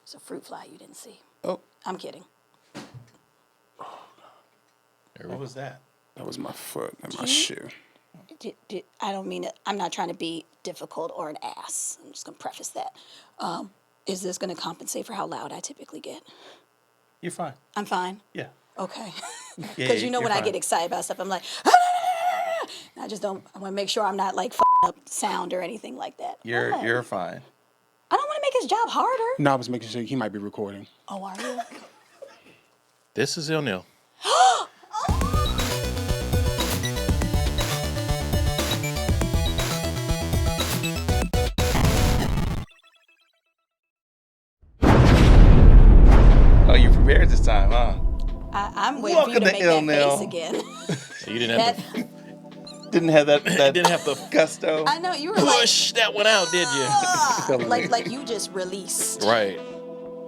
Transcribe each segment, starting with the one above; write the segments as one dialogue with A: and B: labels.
A: It's a fruit fly you didn't see.
B: Oh.
A: I'm kidding.
C: What was that?
B: That was my foot and my shoe.
A: I don't mean it. I'm not trying to be difficult or an ass. I'm just going to preface that. Is this going to compensate for how loud I typically get?
C: You're fine.
A: I'm fine?
C: Yeah.
A: Okay.
C: Yeah,
A: Because you know when I get excited about stuff, I'm like, I just don't, I want to make sure I'm not like up sound or anything like that.
C: You're fine.
A: I don't want to make his job harder.
B: No, I was making sure he might be recording.
A: Oh, are you?
D: This is ILNL.
C: Oh, you prepared this time, huh?
A: I'm waiting for you to make that face again.
D: So you didn't have to
C: Didn't have that
D: didn't have to
C: gusto.
A: I know, you were
D: push that one out, did you?
A: like you just released.
D: Right.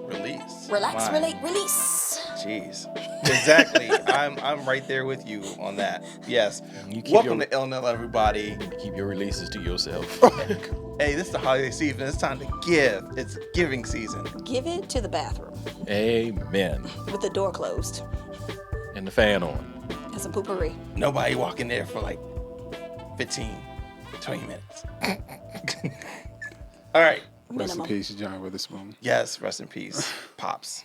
C: Release.
A: Relax,
C: Fine.
A: release.
C: Jeez. Exactly. I'm right there with you on that. Yes.
D: You keep
C: Welcome
D: your-
C: to ILNL, everybody.
D: Keep your releases to yourself.
C: Hey, this is the holiday season. It's time to give. It's giving season.
A: Give it to the bathroom
D: Amen.
A: with the door closed
D: And the fan on.
A: and some poopery.
C: Nobody walking there for like 15, 20 minutes. All right.
B: Rest in
A: Minimum.
B: peace, John Witherspoon.
C: Yes, rest in peace, Pops.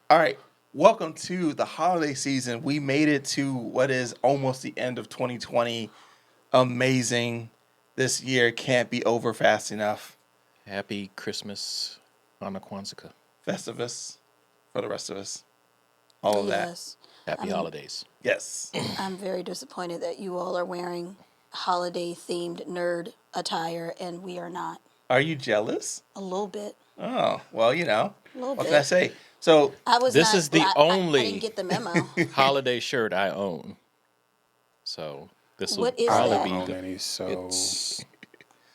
C: All right. Welcome to the holiday season. We made it to what is almost the end of 2020. Amazing. This year can't be over fast enough.
D: Happy Christmas on Kwanzaa.
C: Festivus for the rest of us. All of that.
A: Yes.
D: Happy holidays.
C: Yes.
A: I'm very disappointed that you all are wearing holiday-themed nerd attire and we are not.
C: Are you jealous?
A: A little bit.
C: Oh, well,
A: A little
C: what
A: bit.
C: can I say? So,
A: I was
D: This
A: not,
D: is the
A: I
D: only-
A: didn't get the memo.
D: Holiday shirt I own. So this will
A: What is
D: probably
A: that?
D: be
B: Oh,
D: the,
B: man, he's so...
D: it's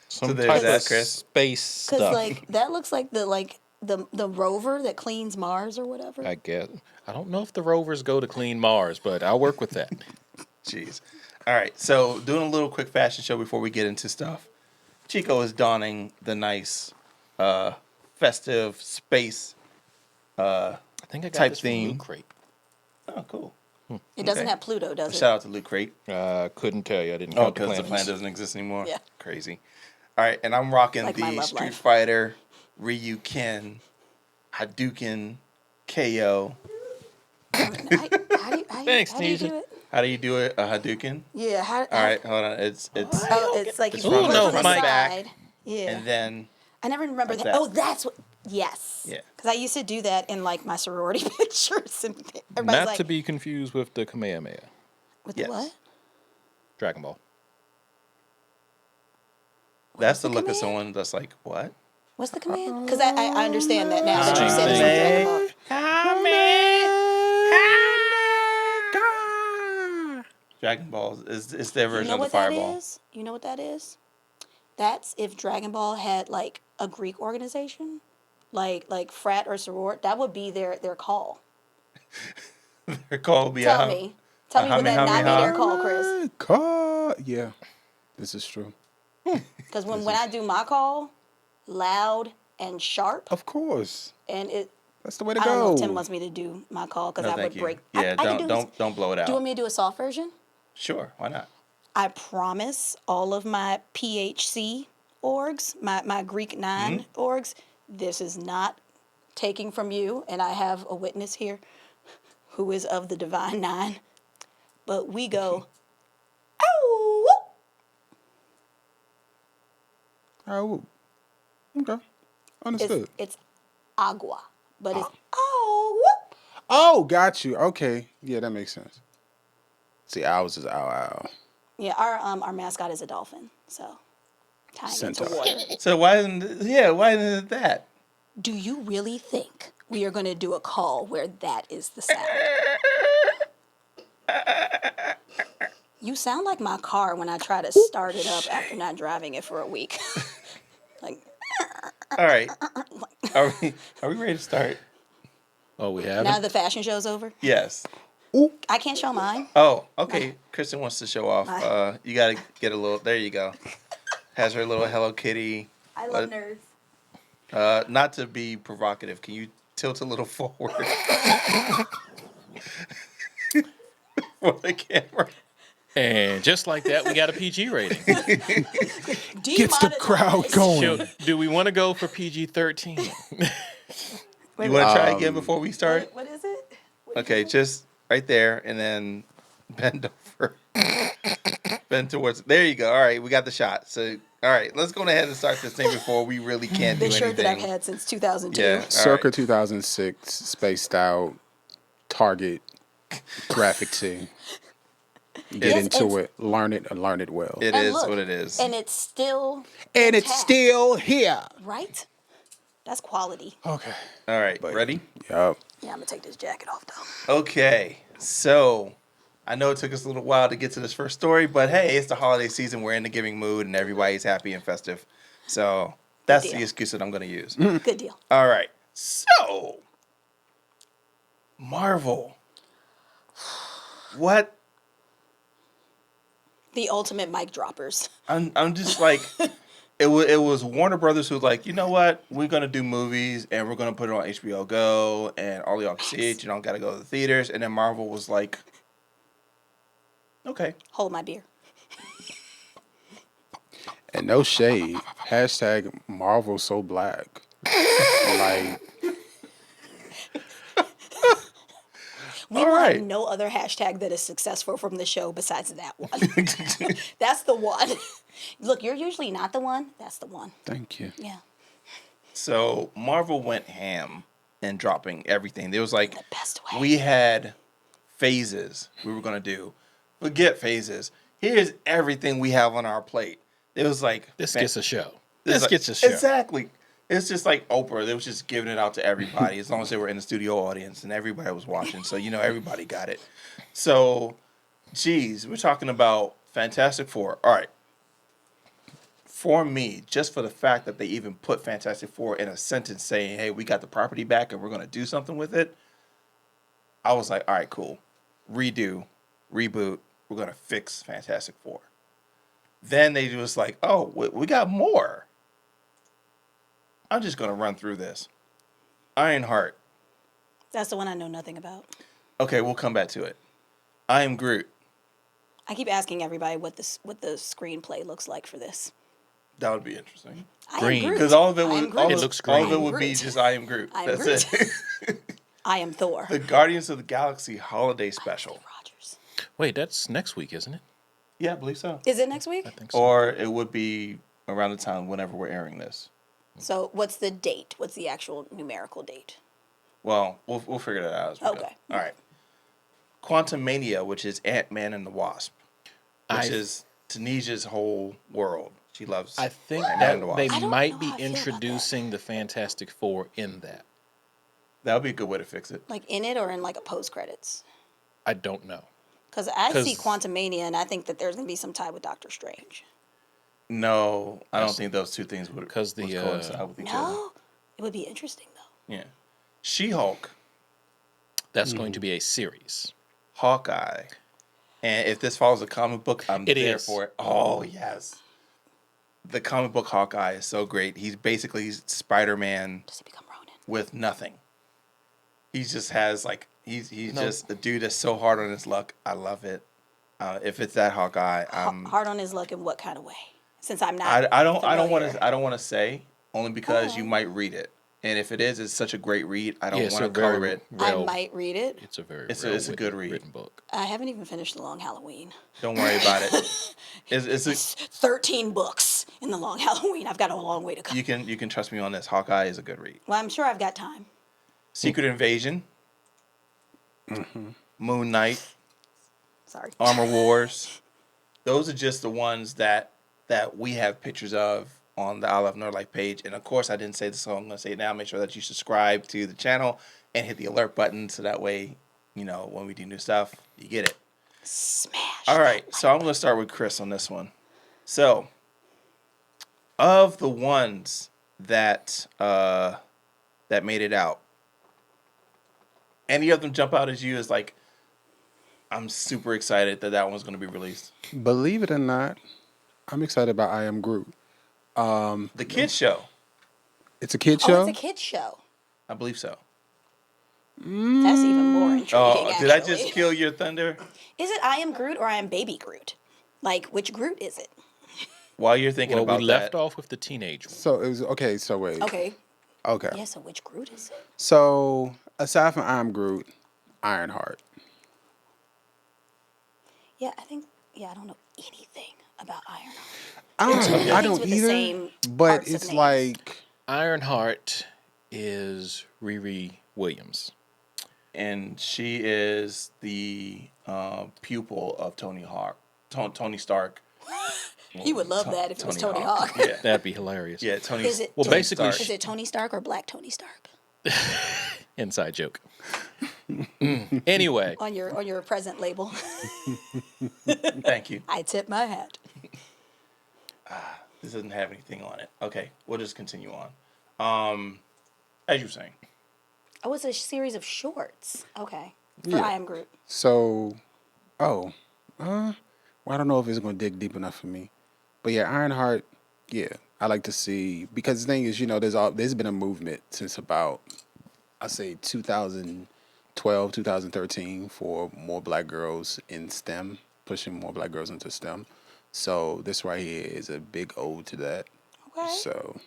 D: some
C: So there's
D: type
C: that,
D: of
C: Chris.
D: space
A: Because
D: stuff.
A: like that looks like the rover that cleans Mars or whatever.
D: I guess. I don't know if the rovers go to clean Mars, but I'll work with that.
C: jeez. All right. So, doing a little quick fashion show before we get into stuff. Chico is donning the nice festive space
D: I think I got
C: Type
D: this
C: theme.
D: from Loot Crate.
C: Oh, cool.
A: It doesn't
C: Okay.
A: have Pluto, does it?
C: Shout out to Loot Crate.
D: Couldn't tell you. I didn't
C: Oh,
D: count the
C: because the
D: planets.
C: plan doesn't exist anymore?
A: Yeah.
C: Crazy. All right, and I'm rocking
A: Like my
C: the
A: love
C: Street
A: life.
C: Fighter, Ryuken, Hadouken, KO.
A: How do you,
D: Thanks,
A: how do you do
D: Nisha.
A: it?
C: How do you do it? A Hadouken?
A: Yeah.
C: All right, hold on. It's
A: Oh, it's like
C: It's
A: you
C: from
A: put it
D: no,
A: from the
D: Mike.
A: side. Yeah.
C: and then
A: I never remember
C: like
A: that.
C: that.
A: Oh, that's what. Yes.
C: Yeah.
A: Because I used to do that in like my sorority pictures, and everybody's
D: Not
A: like,
D: to be confused with the Kamehameha.
A: with
C: Yes.
A: the what?
D: Dragon Ball.
C: that's
A: the
C: the look of
A: command?
C: someone that's like, what?
A: What's the command? Because I understand that now that you
D: Same
A: said
D: thing.
A: it's from Dragon Ball.
C: Dragon Ball is their
A: You
C: version
A: know
C: of the
A: what that
C: fireball.
A: is? You know what that is? That's if Dragon Ball had like a Greek organization, like frat or soror. That would be their call.
C: Their call will be
A: Tell
C: out.
A: me would that not be their call, Chris?
B: Yeah, this is true.
A: Because when I do my call, loud and sharp,
B: Of course.
A: and it.
B: That's the way to
A: I don't know
B: go.
A: if Tim wants me to do my call because
C: No,
A: I would
C: thank you.
A: break.
C: Yeah,
A: I can
C: don't blow it out.
A: Do you want me to do a soft version?
C: Sure, why not?
A: I promise all of my PHC orgs, my Greek 9 orgs, this is not taking from you, and I have a witness here who is of the Divine 9. But we go, oh,
B: Oh, okay. Understood.
A: it's agua, but it's oh.
B: Oh, got you. Okay. Yeah, that makes sense. See, ours is ow, ow.
A: Yeah, our mascot is a dolphin, so tying into
B: Centaur.
A: water.
C: So why isn't it that?
A: Do you really think we are going to do a call where that is the sound? You sound like my car when I try to start it up after not driving it for a week. Like,
C: All right. Are we ready to start?
D: Oh, we
A: now
D: haven't?
A: the fashion show's over.
C: Yes.
A: I can't show mine.
C: Oh, okay. Kristen wants to show off. You gotta get a little. There you go. Has her little Hello Kitty.
A: I love nerds.
C: Not to be provocative, can you tilt a little forward for the camera.
D: And just like that, we got a PG rating.
B: Gets the crowd
A: Demonetized.
B: going.
D: Do we want to go for PG-13?
C: You want to try again before we start?
A: What is it?
C: Okay, just right there, and then bend over. Bend towards. There you go. All right, we got the shot. So, all right, let's go ahead and start this thing before we really can't do
A: The shirt that I've
C: anything.
A: had since 2002.
C: Yeah.
B: Circa
C: right.
B: 2006, spaced out, Target, graphic tee. Get
A: Yes,
B: into
A: and-
B: it, learn it, and learn it well.
C: It
A: And
C: is
A: look,
C: what it is.
A: And it's still
B: And it's
A: intact,
B: still here.
A: right? That's quality.
B: Okay.
C: All right,
B: But-
C: ready?
B: Yup.
A: Yeah, I'm gonna take this jacket off though.
C: Okay, so I know it took us a little while to get to this first story, but hey, it's the holiday season. We're in the giving mood, and everybody's happy and festive. So that's
A: deal.
C: the excuse that I'm going to use.
A: Good deal.
C: All right, so Marvel. What?
A: The ultimate mic droppers.
C: I'm just like, it was Warner Brothers who was like, you know what? We're gonna do movies and we're gonna put it on HBO Go and all y'all can see it. You don't gotta go to the theaters. And then Marvel was like, okay.
A: Hold my beer.
B: And no shade. Hashtag Marvel so black. Like,
A: We
C: All
A: will
C: right.
A: have no other hashtag that is successful from the show besides that one. That's the one. Look, you're usually not the one. That's the one.
B: thank you.
A: Yeah.
C: So Marvel went ham in dropping everything. There was like,
A: The best way.
C: we had phases we were gonna do. Forget phases. Here's everything we have on our plate. It was like
D: This
C: man,
D: gets a show.
C: it's
D: This
C: like-
D: gets a show.
C: Exactly. It's just like Oprah. They was just giving it out to everybody as long as they were in the studio audience and everybody was watching. So, you know, everybody got it. So, geez, we're talking about Fantastic Four. All right. For me, just for the fact that they even put Fantastic Four in a sentence saying, hey, we got the property back and we're going to do something with it, I was like, all right, cool. Redo, reboot. We're going to fix Fantastic Four. Then they was like, oh, we got more. I'm just going to run through this. Ironheart.
A: That's the one I know nothing about.
C: Okay, we'll come back to it. I Am Groot.
A: I keep asking everybody what the screenplay looks like for this.
C: That would be interesting.
A: I am
D: Green.
A: Groot.
C: Because all of it
A: I am
C: would,
A: Groot.
C: all,
D: It
C: of,
D: looks
C: all of
D: green.
C: it would be
A: Groot.
C: just I Am Groot.
A: I am
C: That's
A: Groot.
C: it.
A: I am Thor.
C: The Guardians of the Galaxy holiday special.
A: Rogers.
D: Wait, that's next week, isn't it?
C: Yeah, I believe so.
A: Is it next week?
D: I think so.
C: Or it would be around the time whenever we're airing this.
A: So what's the date? What's the actual numerical date?
C: Well, we'll figure that out as we go.
A: Okay.
C: All right. Quantum Mania, which is Ant-Man and the Wasp, which is Tunisia's whole world. She loves
D: I think
C: Ant-Man and the
D: that
C: Wasp.
D: they
A: I don't
D: might
A: know
D: be
A: how I feel about that.
D: introducing the Fantastic Four in that.
C: That would be a good way to fix it.
A: Like in it or in like a post credits?
D: I don't know.
A: Because I see
D: 'Cause-
A: Quantum Mania and I think that there's gonna be some tie with Doctor Strange.
C: No, I don't think those two things would
D: 'Cause the,
C: would coincide with each other.
A: No, it would be interesting though.
C: Yeah. She-Hulk,
D: That's going to be a series.
C: Hawkeye. And if this follows a comic book, I'm
D: It
C: there
D: is.
C: for it. Oh, yes. The comic book Hawkeye is so great. He's basically Spider-Man
A: Does he become Ronin?
C: with nothing. He just has like he's
D: No.
C: just a dude that's so hard on his luck. I love it. If it's that Hawkeye,
A: Hard on his luck in what kind of way? Since I'm not.
C: I don't
A: familiar.
C: want to say only because you
A: Oh.
C: might read it. And if it is, it's such a great read. I don't
D: Yeah, it's
C: want
D: a
C: to color
D: very
C: it.
A: I
D: well-
A: might read it.
D: It's a very
C: It's a-
D: well
C: it's a good read.
D: written book.
A: I haven't even finished The Long Halloween.
C: Don't worry about it. It's a,
A: 13 books in The Long Halloween. I've got a long way to go.
C: you can trust me on this. Hawkeye is a good read.
A: Well, I'm sure I've got time.
C: Secret Invasion, Moon Knight,
A: Sorry.
C: Armor Wars. Those are just the ones that we have pictures of on the I Love Nerd page. And of course, I didn't say this, so I'm going to say it now. Make sure that you subscribe to the channel and hit the alert button so that way, you know, when we do new stuff, you get it.
A: Smash.
C: All right, so I'm going to start with Chris on this one. So, of the ones that that made it out, any of them jump out at you as like, I'm super excited that one's going to be released?
B: Believe it or not, I'm excited about I Am Groot.
C: The kids show,
B: It's a kid
A: Oh,
B: show.
A: it's a kid's show.
C: I believe so.
A: That's even more intriguing,
C: Oh, did I
A: actually.
C: just kill your thunder?
A: Is it I am Groot or I am Baby Groot? Like, which Groot is it?
C: While you're thinking
D: Well, we
C: about
D: left
C: that,
D: off with the teenage one.
B: So it was okay. So wait.
A: Okay.
B: Okay.
A: Yeah, so which Groot is it?
B: So aside from I'm Groot, Ironheart.
A: I don't know anything about Ironheart.
B: I don't
A: with the
B: either.
A: same
B: But
A: parts of
B: it's
A: names.
B: like
D: Ironheart is Riri Williams.
C: and she is the pupil of Tony Hawk, Tony Stark.
A: He would love that if it was
C: Tony
A: Tony
C: Hawk.
A: Hawk.
C: Yeah,
D: That'd be hilarious.
C: yeah. Tony.
A: Is it
D: Well,
A: Tony
D: basically,
A: Stark? Is it Tony Stark or Black Tony Stark?
D: Inside joke. Anyway,
A: On your present label.
C: Thank you.
A: I tip my hat.
C: This doesn't have anything on it. Okay, we'll just continue on. As you were saying,
A: Oh, it's a series of shorts. Okay. For
B: Yeah.
A: I am Groot.
B: so. Oh, well, I don't know if it's gonna dig deep enough for me, but yeah, Ironheart. Yeah, I like to see because the thing is, there's been a movement since about I say 2012, 2013 for more black girls in STEM, pushing more black girls into STEM. So this right here is a big ode to that.
A: Okay.
B: So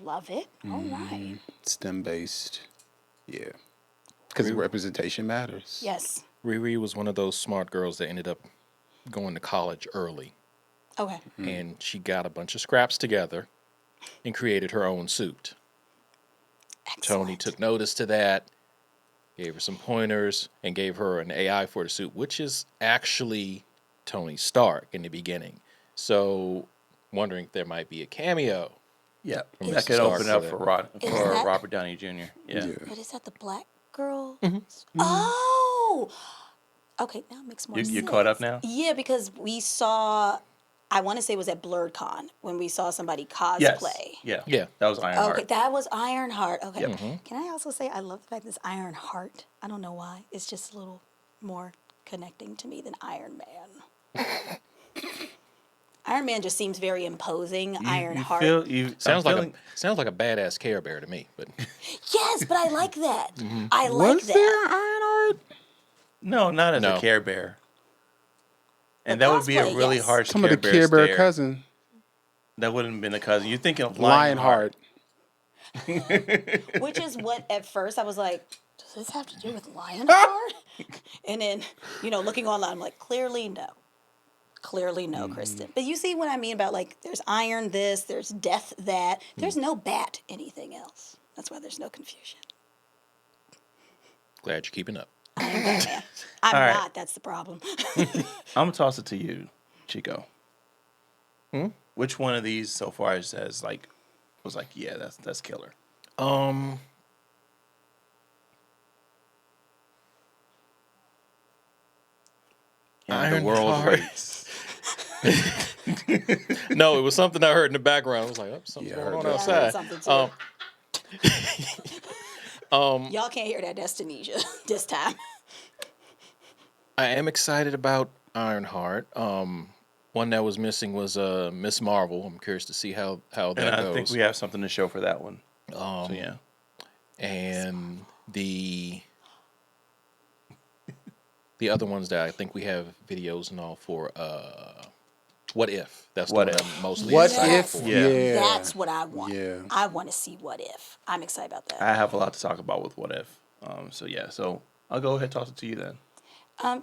A: Love it. All right.
B: STEM based, yeah, because representation matters.
A: Yes.
D: Riri was one of those smart girls that ended up going to college early.
A: Okay.
D: And she got a bunch of scraps together and created her own suit.
A: Excellent.
D: Tony took notice to that, gave her some pointers, and gave her an AI for the suit, which is actually Tony Stark in the beginning. So, wondering if there might be a cameo.
C: yeah,
D: From
C: that
D: Mr.
C: could
D: Stark
C: open
D: for
C: up
D: that.
C: for
A: that-
C: Robert Downey Jr. Yeah.
A: But is that the black girl?
D: Mm-hmm.
A: Oh. Okay, now it makes more sense.
C: You caught up now?
A: Yeah, because we saw, I want to say it was at BlurredCon when we saw somebody cosplay.
C: Yes. Yeah.
D: Yeah.
C: That was Ironheart.
A: Okay, that was Ironheart. Okay.
C: Yep.
A: Can I also say I love the fact that it's Ironheart? I don't know why. It's just a little more connecting to me than Iron Man. Iron Man just seems very imposing. Ironheart.
D: Sounds like a badass Care Bear to me, but
A: Yes, but I like that.
C: Mm-hmm.
A: I like
B: Was
A: that.
B: there Ironheart?
C: No, not as
D: No.
C: a Care Bear. And
A: The
C: that would be a
A: cosplay,
C: really
A: yes.
C: harsh
B: Some of
C: Care
B: the
C: Bear
B: Care Bear
C: stare.
B: cousin,
C: That wouldn't have been a cousin. You're thinking of
B: Lionheart.
A: Which is what at first I was like, does this have to do with Lionheart? And then, looking online, I'm like, clearly no. Clearly no, Kristen. But you see what I mean about like there's iron this, there's death that. There's no bat anything else. That's why there's no confusion.
D: glad you're keeping up.
A: I am Batman. I'm
C: All right.
A: not, that's the problem.
C: I'm gonna toss it to you, Chico. Which one of these so far was like, yeah, that's killer. And the world
D: Ironheart.
C: waits.
D: No, it was something I heard in the background. I was like, oh, something's
B: Yeah, I
D: going
B: heard
D: on
B: that.
A: Yeah, I heard
D: outside.
A: something too. Y'all can't hear that Destinesia this time.
D: I am excited about Ironheart. One that was missing was Miss Marvel. I'm curious to see how that
C: And I
D: goes.
C: think we have something to show for that one. So yeah.
D: And the other ones that I think we have videos and all for. What If? That's
C: What
D: the one
C: If.
D: I'm mostly
B: What
D: excited
B: if?
D: for.
B: Yeah.
A: That's what I want.
B: Yeah.
A: I want to see What If. I'm excited about that.
C: I have a lot to talk about with What If. So I'll go ahead and toss it to you then.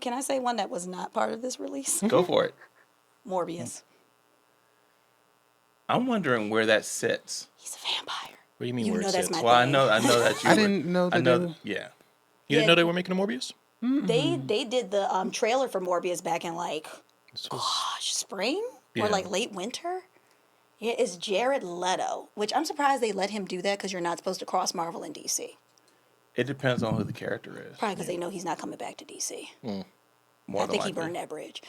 A: Can I say one that was not part of this release?
C: Go for it.
A: Morbius.
C: I'm wondering where that sits.
A: He's a vampire.
D: What do you mean
A: You
D: where
A: know
D: it
A: that's
D: sits?
A: my
C: Well, I
A: thing.
C: know that you.
B: I didn't know that they were-
C: Yeah.
D: You didn't
A: Yeah.
D: know they were making a Morbius?
A: They did the trailer for Morbius back in
D: This was-
A: spring
D: Yeah.
A: or late winter. Yeah, it's Jared Leto, which I'm surprised they let him do that because you're not supposed to cross Marvel and DC.
C: It depends on who the character is.
A: Probably because they know he's not coming back to DC.
C: More
A: I
C: than
A: think he
C: likely.
A: burned that bridge.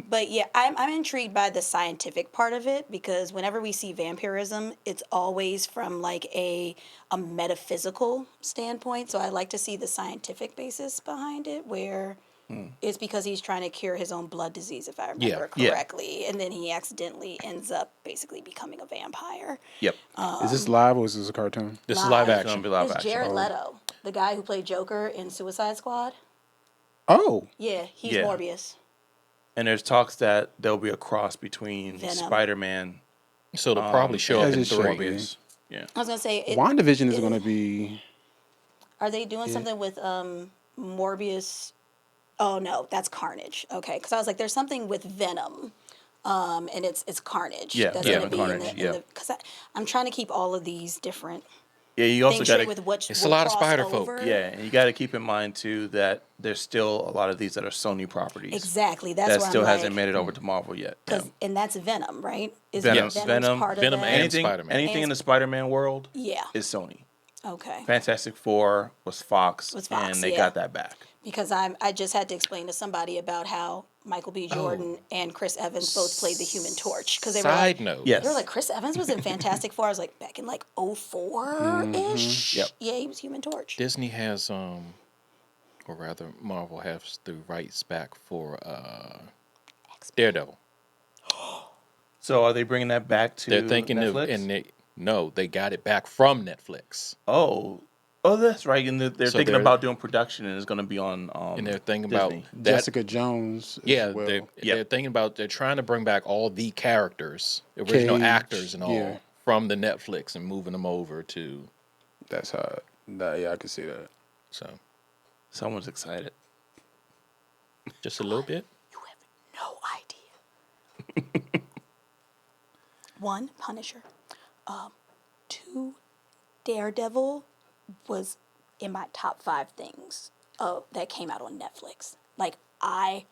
A: But yeah, I'm intrigued by the scientific part of it because whenever we see vampirism, it's always from a metaphysical standpoint. So I like to see the scientific basis behind it, where it's because he's trying to cure his own blood disease, if I remember
C: Yeah.
A: correctly, and then he accidentally ends up basically becoming a vampire.
C: Yep.
B: Is this live or is this a cartoon?
D: This is
A: Live.
D: live
C: It's gonna
D: action.
C: be live
A: It's
C: action.
A: Jared Leto. the guy who played Joker in Suicide Squad.
B: Oh,
A: Yeah, he's
C: Yeah.
A: Morbius.
C: And there's talks that there'll be a cross between
A: Venom.
C: Spider-Man
D: So it'll probably show up
B: as
D: in
B: it should
D: 3.
B: be.
C: Morbius. Yeah.
A: I was gonna say,
B: WandaVision is going to be.
A: are they doing something with Morbius? Oh no, that's Carnage. Okay, because I was like, there's something with Venom, and it's Carnage.
C: Yeah,
A: that's
C: Venom
A: gonna be
C: Carnage,
A: in
C: yeah.
A: the because I'm trying to keep all of these different
C: Yeah, you also
A: things
C: got
A: straight
C: to
A: with what
D: It's
A: will
D: a lot of
A: cross
D: Spider-Folk.
A: over.
C: yeah, and you got to keep in mind too that there's still a lot of these that are Sony properties.
A: Exactly. That's
C: That
A: where
C: still
A: I'm
C: hasn't
A: like,
C: made it over to Marvel yet. Yeah.
A: and that's Venom, right? Is
C: Venom-
A: Venom's
C: Venom-
A: part of
D: Venom
A: that?
D: and
C: Anything,
D: Spider-Man.
C: anything in
A: And
C: the Spider-Man world
A: Yeah.
C: is Sony.
A: Okay.
C: Fantastic Four was Fox,
A: Was Fox,
C: and they
A: yeah.
C: got that back.
A: Because I just had to explain to somebody about how Michael B. Jordan and Chris Evans both played the Human Torch because they were
D: Side
A: like,
D: note.
C: Yes.
A: they were like, Chris Evans was in Fantastic Four. I was like, back in like 04-ish.
C: Yep.
A: Yeah, he was Human Torch.
D: Disney has, or rather, Marvel has the rights back for Daredevil.
C: So are they bringing that back to
D: They're thinking
C: Netflix?
D: of, and they got it back from Netflix,
C: oh, that's right. And they're
D: So
C: thinking
D: they're-
C: about doing production, and it's going to be on.
D: and they're thinking about
C: Disney.
D: that.
B: Jessica Jones. As
D: Yeah,
B: well.
D: they're thinking about they're trying to bring back all the characters, original
B: Cage,
D: actors, and all
B: yeah.
D: from the Netflix and moving them over to.
B: That's how. Yeah, I can see that.
D: So
C: Someone's excited.
D: just a little bit.
A: You have no idea. 1, Punisher. 2, Daredevil was in my top 5 things that came out on Netflix. Like, I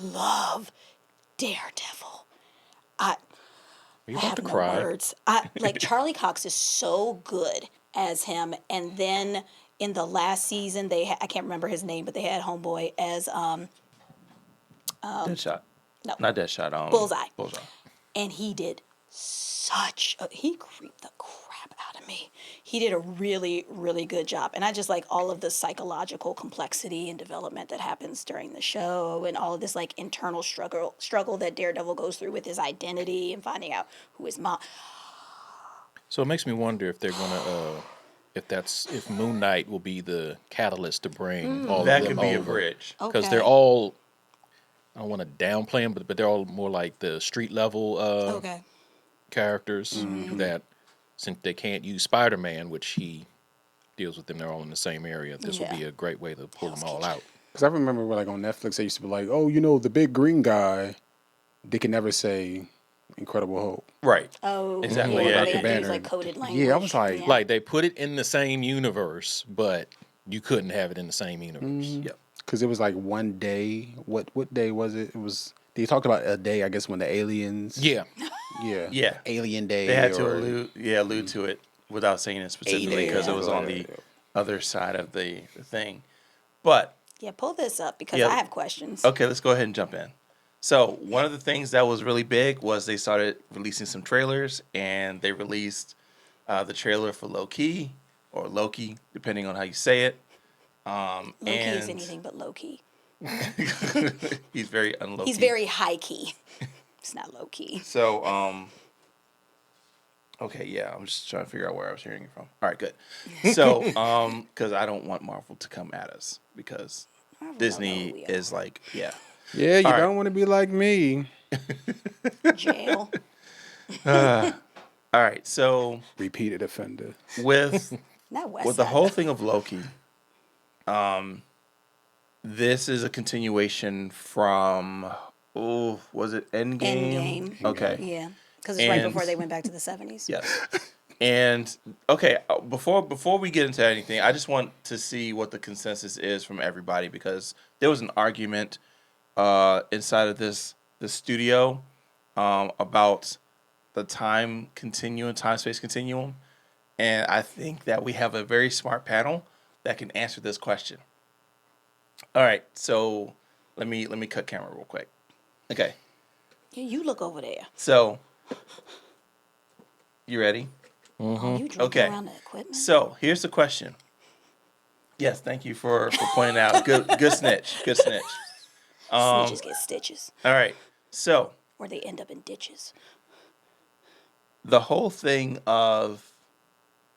A: love Daredevil.
D: Are you
A: I
D: about
A: have
D: to
A: no
D: cry?
A: words. Like Charlie Cox is so good as him, and then in the last season I can't remember his name, but they had Homeboy as
C: Deadshot.
A: no.
C: Not Deadshot.
A: Bullseye.
C: Bullseye.
A: And he did he creeped the crap out of me. He did a really, really good job. And I just like all of the psychological complexity and development that happens during the show and all of this like internal struggle that Daredevil goes through with his identity and finding out who his mom.
D: So it makes me wonder if they're gonna, if Moon Knight will be the catalyst to bring all
C: That
D: of them
C: could be a
D: over.
C: bridge.
D: Because
A: Okay.
D: they're all, I don't want to downplay them, but they're all more like the street level
A: Okay.
D: characters that, since they can't use Spider-Man, which he deals with them, they're all in the same area. This will
A: Yeah.
D: be a great way to pull them
A: Hell's
D: all
A: Kitchen.
D: out.
B: Because I remember like on Netflix, they used to be like, oh, the big green guy. They can never say Incredible Hulk.
C: Right.
A: Oh,
C: Exactly,
A: Yeah,
C: yeah.
A: they
C: Dr.
A: had to use
B: Banner.
A: like coded language.
B: Yeah, I was like-
D: Like they put it in the same universe, but you couldn't have it in the same universe.
C: Yep.
B: Because it was like one day. What day was it? It was. They talked about a day, I guess, when the aliens.
D: Yeah,
B: Yeah.
C: Yeah.
B: Alien Day.
C: They had to
B: or-
C: allude to it without saying it specifically because it was on the
B: Yeah.
C: other side of the thing. But
A: Yeah, pull this up because
C: Yeah.
A: I have questions.
C: okay, let's go ahead and jump in. So one of the things that was really big was they started releasing some trailers, and they released the trailer for Loki or Loki, depending on how you say it.
A: Low key is anything but low key.
C: He's very unlow.
A: He's very high key. It's not low key.
C: So, okay, yeah, I'm just trying to figure out where I was hearing it from. All right, good. So, because I don't want Marvel to come at us because
A: Marvel don't know
C: Disney
A: who we
C: is like, yeah.
B: Yeah, you
C: All right.
B: don't want to be like me.
A: Jail.
C: All right, so
B: Repeated offender.
C: with
A: Not West
C: with the
A: Side.
C: whole thing of Loki, this is a continuation from was it Endgame?
A: Endgame.
C: Okay.
A: Yeah, because it's right
C: And-
A: before they went back to the 70s.
C: Yes. And okay, before we get into anything, I just want to see what the consensus is from everybody because there was an argument inside of this studio about the time space continuum, and I think that we have a very smart panel that can answer this question. All right, so let me cut camera real quick. Okay,
A: Yeah, you look over there.
C: so you ready?
A: Oh, you drinking
C: Okay.
A: around the equipment?
C: So here's the question. Yes, thank you for pointing out. Good snitch. Good snitch.
A: Snitches get stitches,
C: All right. So
A: or they end up in ditches.
C: the whole thing of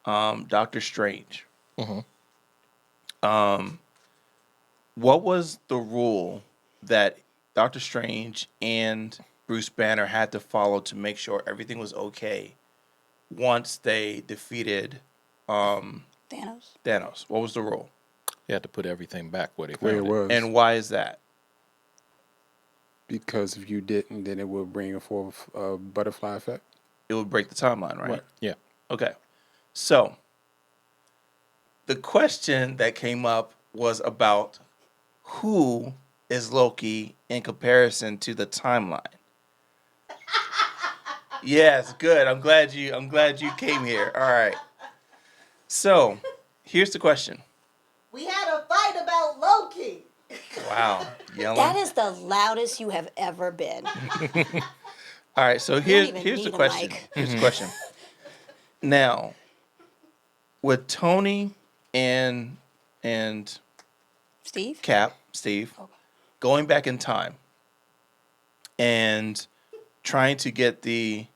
C: Doctor Strange What was the rule that Doctor Strange and Bruce Banner had to follow to make sure everything was okay once they defeated Thanos? What was the rule?
D: You had to put everything back where they
B: Where it
D: found it.
B: was.
C: And why is that?
B: Because if you didn't, then it would bring a forth butterfly effect.
C: It would break the timeline, right?
D: Yeah.
C: Okay. So, the question that came up was about who is Loki in comparison to the timeline. Yes, good. I'm glad you came here. All right. So, here's the question.
E: We had a fight about Loki.
C: Wow, yelling.
A: That is the loudest you have ever been.
C: All right, so
A: even
C: here's the
A: need a
C: question.
A: mic.
C: Here's the question. Now, with Tony and
A: Steve?
C: Steve, going back in time and trying to get the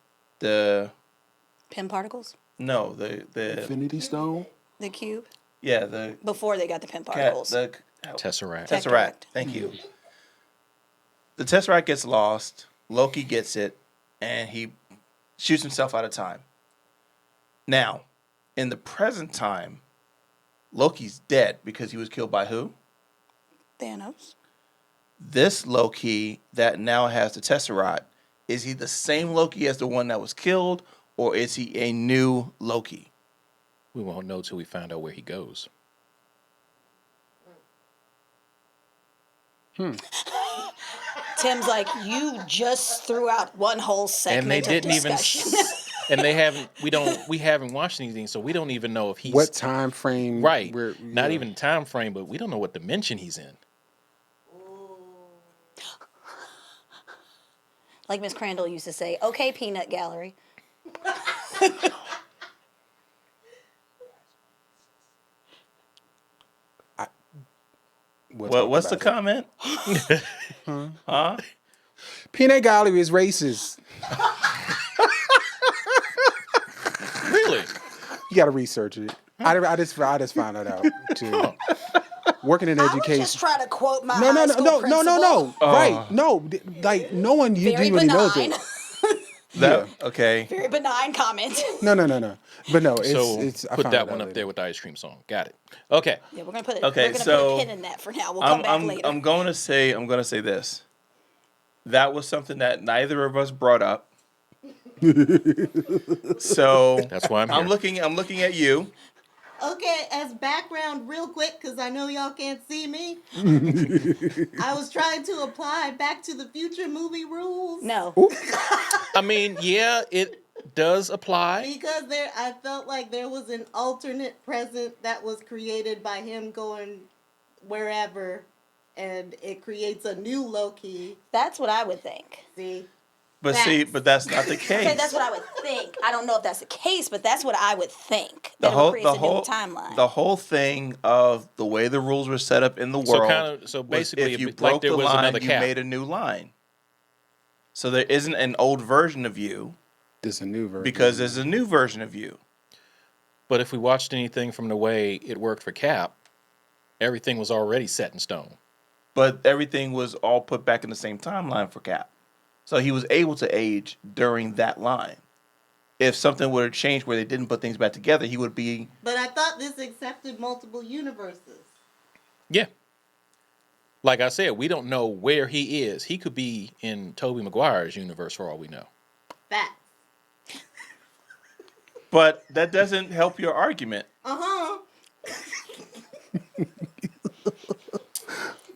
A: Pin particles?
C: no the
B: Infinity Stone.
A: The cube?
C: yeah the
A: Before they got the pin particles.
C: the
D: Tesseract.
C: Tesseract. Thank you. The Tesseract gets lost. Loki gets it, and he shoots himself out of time. Now, in the present time, Loki's dead because he was killed by who?
A: Thanos.
C: This Loki that now has the Tesseract, is he the same Loki as the one that was killed, or is he a new Loki?
D: We won't know till we find out where he goes.
A: Tim's like, you just threw out one whole segment
D: And they
A: of
D: didn't even.
A: discussion.
D: And they haven't. We haven't watched anything, so we don't even know if he's
B: What time frame?
D: right.
B: Where,
D: Not even time frame, but we don't know what dimension he's in.
A: Like Miss Crandall used to say, okay, peanut gallery.
B: We'll talk
C: What's the
B: about it.
C: comment? Huh?
B: Peanut gallery is racist.
D: Really?
B: You got to research it. I just found that out too. Working in
A: I was
B: education.
A: just trying to quote my
B: No,
A: high school principal.
B: Right? No, like no one
A: Very
B: genuinely knows
A: benign.
B: it.
C: That, okay.
A: Very benign comment.
B: No. But no,
D: So
B: it's I
D: put
B: found
D: that
B: it
D: one
B: out
D: up there
B: later.
D: with the ice cream song. Got it. Okay.
A: Yeah, we're gonna put
C: Okay,
A: we're gonna
C: so
A: put a pin in that for now. We'll come back later.
C: I'm going to say this. That was something that neither of us brought up. So
D: That's why I'm here.
C: I'm looking at you.
E: Okay, as background, real quick, because I know y'all can't see me. I was trying to apply Back to the Future movie rules.
A: No.
D: I mean, yeah, it does apply.
E: Because I felt like there was an alternate present that was created by him going wherever, and it creates a new Loki.
A: That's what I would think.
E: See?
C: But that's not the case.
A: Okay, that's what I would think. I don't know if that's the case, but that's what I would think.
C: the
A: That
C: whole
A: it creates a new timeline.
C: the whole thing of the way the rules were set up in the world.
D: So
C: was
D: basically,
C: if you
D: like
C: broke
D: there
C: the
D: was
C: line,
D: another
C: you
D: cap.
C: made a new line. So there isn't an old version of you
B: There's a new version.
C: because there's a new version of you.
D: But if we watched anything from the way it worked for Cap, everything was already set in stone.
C: But everything was all put back in the same timeline for Cap. So he was able to age during that line. If something would have changed where they didn't put things back together, he would be...
E: But I thought this accepted multiple universes.
D: Yeah. Like I said, we don't know where he is. He could be in Tobey Maguire's universe for all we know.
E: Facts.
C: But that doesn't help your argument.
E: Uh-huh.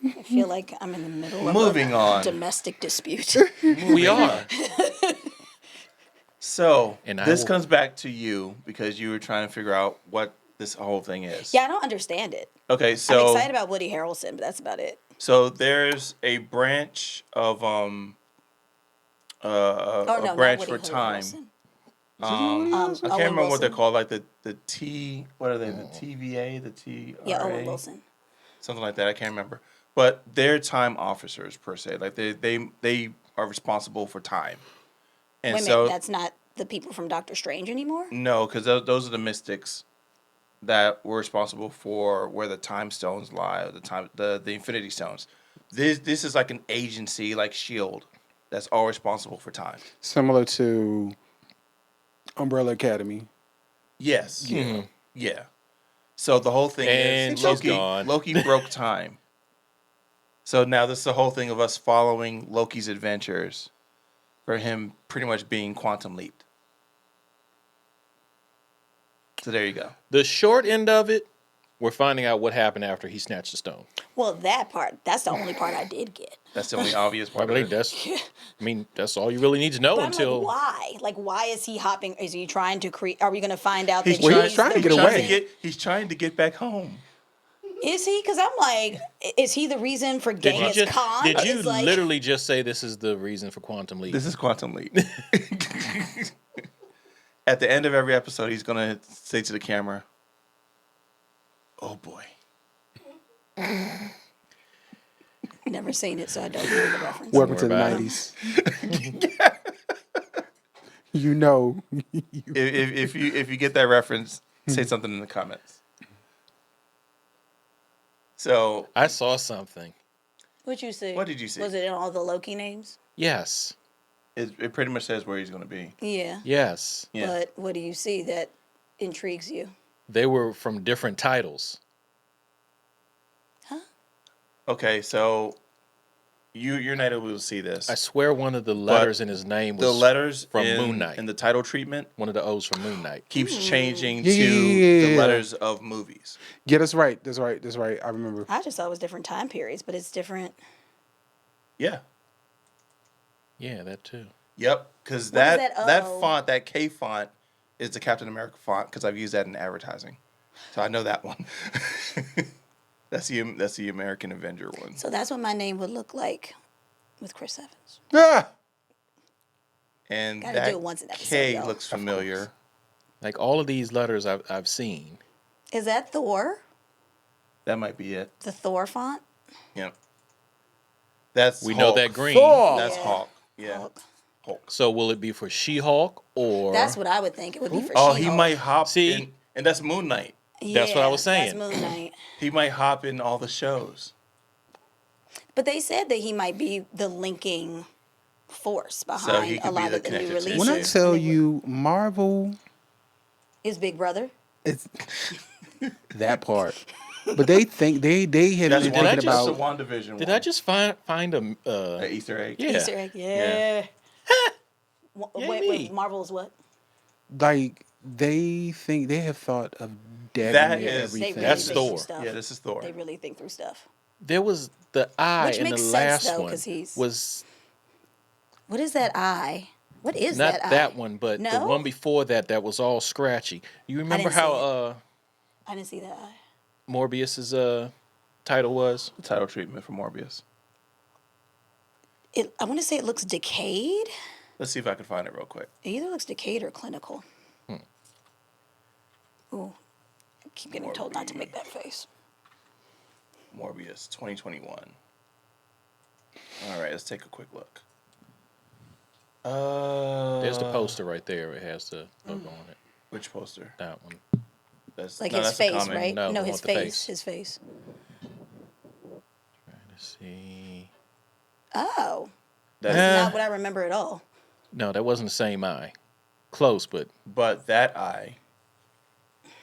A: I feel like I'm in the middle of
C: Moving
A: a
C: on.
A: domestic dispute.
D: We are.
C: So,
D: And I
C: this
D: will-
C: comes back to you because you were trying to figure out what this whole thing is.
A: Yeah, I don't understand it.
C: Okay,
A: I'm
C: so
A: excited about Woody Harrelson, but that's about it.
C: so there's a branch of
A: Oh, no,
C: a
A: not
C: branch
A: Woody
C: for time.
A: Harrelson.
C: I
A: Owen
C: can't remember what they're
A: Wilson.
C: called, like the T. What are they? The TVA, the TRA,
A: Yeah, Owen Wilson.
C: something like that. I can't remember. But they're time officers per se. Like they are responsible for time. And
A: Wait a
C: so
A: minute, that's not the people from Doctor Strange anymore?
C: no, because those are the mystics. that were responsible for where the time stones lie, or the Infinity Stones. This is like an agency like Shield that's all responsible for time.
B: Similar to Umbrella Academy.
C: Yes.
B: Yeah.
C: Yeah. So the whole thing
D: And
C: is
D: she's gone.
C: Loki broke time. So now this is the whole thing of us following Loki's adventures for him pretty much being quantum leaped. So there you go.
D: The short end of it, we're finding out what happened after he snatched the stone.
A: Well, that's the only part I did get.
C: That's the only obvious part
D: Probably
C: of it.
D: that's all you really need to know
A: But I'm
D: until
A: like, why? Like, why is he hopping? Is he trying to create? Are we going to find out
C: He's
A: that
B: Well,
C: trying,
B: he's trying to
A: the
B: get
C: he's trying
B: away.
C: to get he's trying to get back home.
A: Is he? Because I'm like, is he the reason for Genghis Khan?
D: did you
A: It's like,
D: literally just say this is the reason for Quantum Leap?
C: This is quantum leap. At the end of every episode, he's gonna say to the camera, "Oh boy."
A: never seen it, so I don't know the reference.
B: Welcome to the
D: worry about it.
B: 90s. You know.
C: If you get that reference, say something in the comments. So
D: I saw something.
A: What'd you see?
C: What did you see?
A: Was it in all the Loki names?
D: Yes.
C: it pretty much says where he's gonna be.
A: Yeah.
D: Yes.
C: Yeah.
A: But what do you see that intrigues you?
D: They were from different titles.
A: Huh?
C: Okay, so you're not able to see this.
D: I swear one of the letters in his name was
C: The letters
D: from
C: in,
D: Moon Knight.
C: in the title treatment
D: One of the O's from Moon Knight.
C: keeps changing
B: Yeah,
C: to
B: yeah.
C: the letters of movies.
B: Yeah, that's right. That's right. That's right. I remember.
A: I just thought it was different time periods, but it's different.
C: Yeah.
D: Yeah, that too.
C: Yep. Because
A: What is
C: that
A: that O?
C: font, that K font, is the Captain America font. Because I've used that in advertising, so I know that one. That's the American Avenger one.
A: So that's what my name would look like with Chris Evans.
B: Ah!
C: And
A: Gotta
C: that
A: do it once an episode,
C: K
A: y'all.
C: looks familiar.
D: Like all of these letters I've seen.
A: Is that Thor?
C: That might be it.
A: The Thor font?
C: Yep. That's
D: We
C: Hulk.
D: know that green.
B: Thor!
C: That's
A: Yeah.
C: Hulk. Yeah.
A: Hulk.
C: Hulk.
D: So will it be for She-Hulk or
A: That's what I would think. It would be for
C: Oh, he
A: She-Hulk.
C: might hop
D: See?
C: in, and that's Moon Knight.
D: That's what I was saying.
A: That's Moon Knight.
C: He might hop in all the shows.
A: But they said that he might be the linking force
C: he
A: behind
C: could
A: a
C: be
A: lot
C: the
A: of the new
C: connective
A: releases.
C: tissue.
B: When I tell you Marvel,
A: His big brother.
B: it's that part. But they think they have
C: That's
B: been
D: Did I
B: thinking
D: just-
C: That's the
B: about
C: WandaVision
D: Did
C: one.
D: I just find a
C: An Easter egg?
D: Yeah.
A: Easter egg. Yeah.
D: Yay
A: Wait,
D: me.
A: Marvel's what?
B: like they think they have thought of
C: That
B: damn near
C: is-
A: They
B: everything.
A: really
D: That's
A: think through
D: Thor.
A: stuff.
C: Yeah, this is Thor.
A: They really think through stuff.
D: There was the eye
A: Which
D: in the
A: makes sense,
D: last
A: though,
D: one
A: 'cause he's-
D: was
A: What is that eye? What is
D: not
A: that eye?
D: that one, but the
A: No?
D: one before that was all scratchy. You remember
A: didn't see
D: how
A: I didn't see that eye.
D: Morbius's title was?
C: Title treatment for Morbius.
A: I want to say it looks decayed.
C: Let's see if I can find it real quick.
A: It either looks decayed or clinical. Ooh, I keep getting told not to make that face.
C: Morbius 2021. All right, let's take a quick look.
D: There's the poster right there. It has the logo on it.
C: Which poster?
D: That one.
C: That's
A: Like
C: no,
A: his
C: that's a
A: face,
C: comic.
A: right?
D: No,
A: No,
D: the
A: his
D: one with the
A: face.
D: face.
A: His face.
D: Trying to see.
A: Oh,
C: That's,
A: not what I remember at all.
D: No, that wasn't the same eye. Close, but
C: but that eye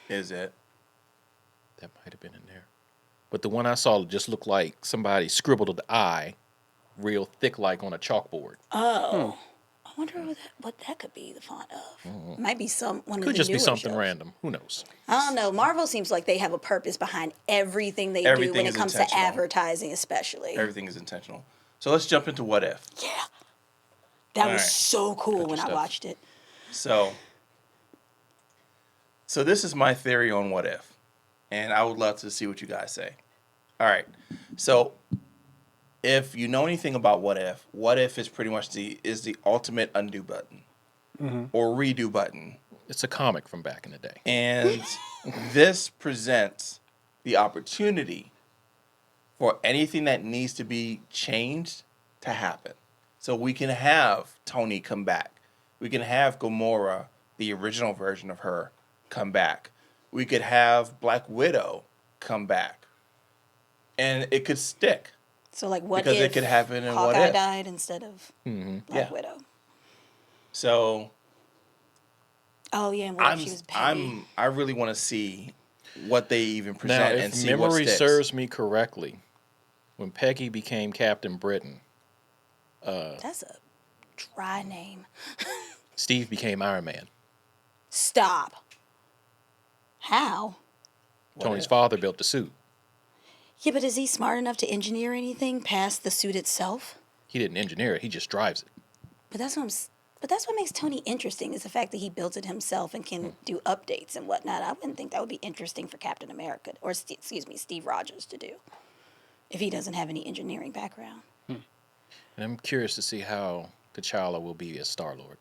C: is it.
D: that might have been in there. But the one I saw just looked like somebody scribbled the eye real thick like on a chalkboard.
A: Oh, I wonder what that could be the font of. Might be one of
D: Could
A: the
D: just be
A: newer
D: something
A: shows.
D: random. Who knows?
A: I don't know. Marvel seems like they have a purpose behind everything they do
C: Everything
A: when it
C: is
A: comes to
C: intentional.
A: advertising, especially.
C: Everything is intentional. So let's jump into what if.
A: Yeah, that
C: All
A: was
C: right.
A: so cool when I
D: stuff.
A: watched it.
C: So this is my theory on what if, and I would love to see what you guys say. All right. So if you know anything about what if is pretty much the ultimate undo button or redo button.
D: It's a comic from back in the day.
C: And this presents the opportunity for anything that needs to be changed to happen. So we can have Tony come back. We can have Gamora, the original version of her, come back. we could have Black Widow come back, and it could stick.
A: So like, what
C: Because
A: if
C: it could happen in What
A: Hawkeye
C: If.
A: died instead of Black
C: Yeah.
A: Widow?
C: So
A: Oh yeah, and what if she was Peggy?
C: I really want to see what they even
D: Now,
C: present and
D: if
C: see what
D: memory
C: sticks.
D: serves me correctly, when Peggy became Captain Britain,
A: That's a dry name.
D: Steve became Iron Man.
A: Stop. How?
D: Tony's
C: if?
D: father built the suit.
A: Yeah, but is he smart enough to engineer anything past the suit itself?
D: He didn't engineer it; he just drives it.
A: But that's what but that's what makes Tony interesting is the fact that he built it himself and can do updates and whatnot. I wouldn't think that would be interesting for Captain America or excuse me, Steve Rogers to do if he doesn't have any engineering background.
D: And I'm curious to see how T'Challa will be as Star-Lord.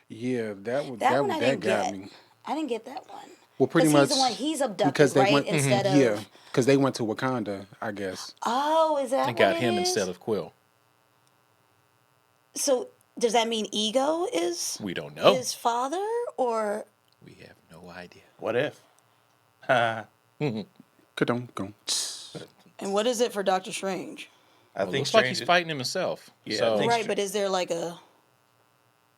B: Yeah,
A: That one I didn't
B: got
A: get.
B: me.
A: I didn't get that one.
B: Well, pretty
A: 'Cause
B: much
A: he's the one he's abducted,
B: because they
A: right?
B: went
A: Instead of
B: yeah, because they went to Wakanda, I guess.
A: Oh, is that
D: And
A: what
D: got
A: it
D: him
A: is?
D: instead of Quill.
A: So does that mean Ego is
D: We don't know.
A: his father, or
D: We have no idea.
C: What if? I
B: Ka-dum-dum.
A: and what is it for Doctor Strange?
D: Well,
C: think
D: looks like he's
C: Strange-
D: fighting him himself.
C: Yeah, I
D: so
C: think-
A: Right, but is there like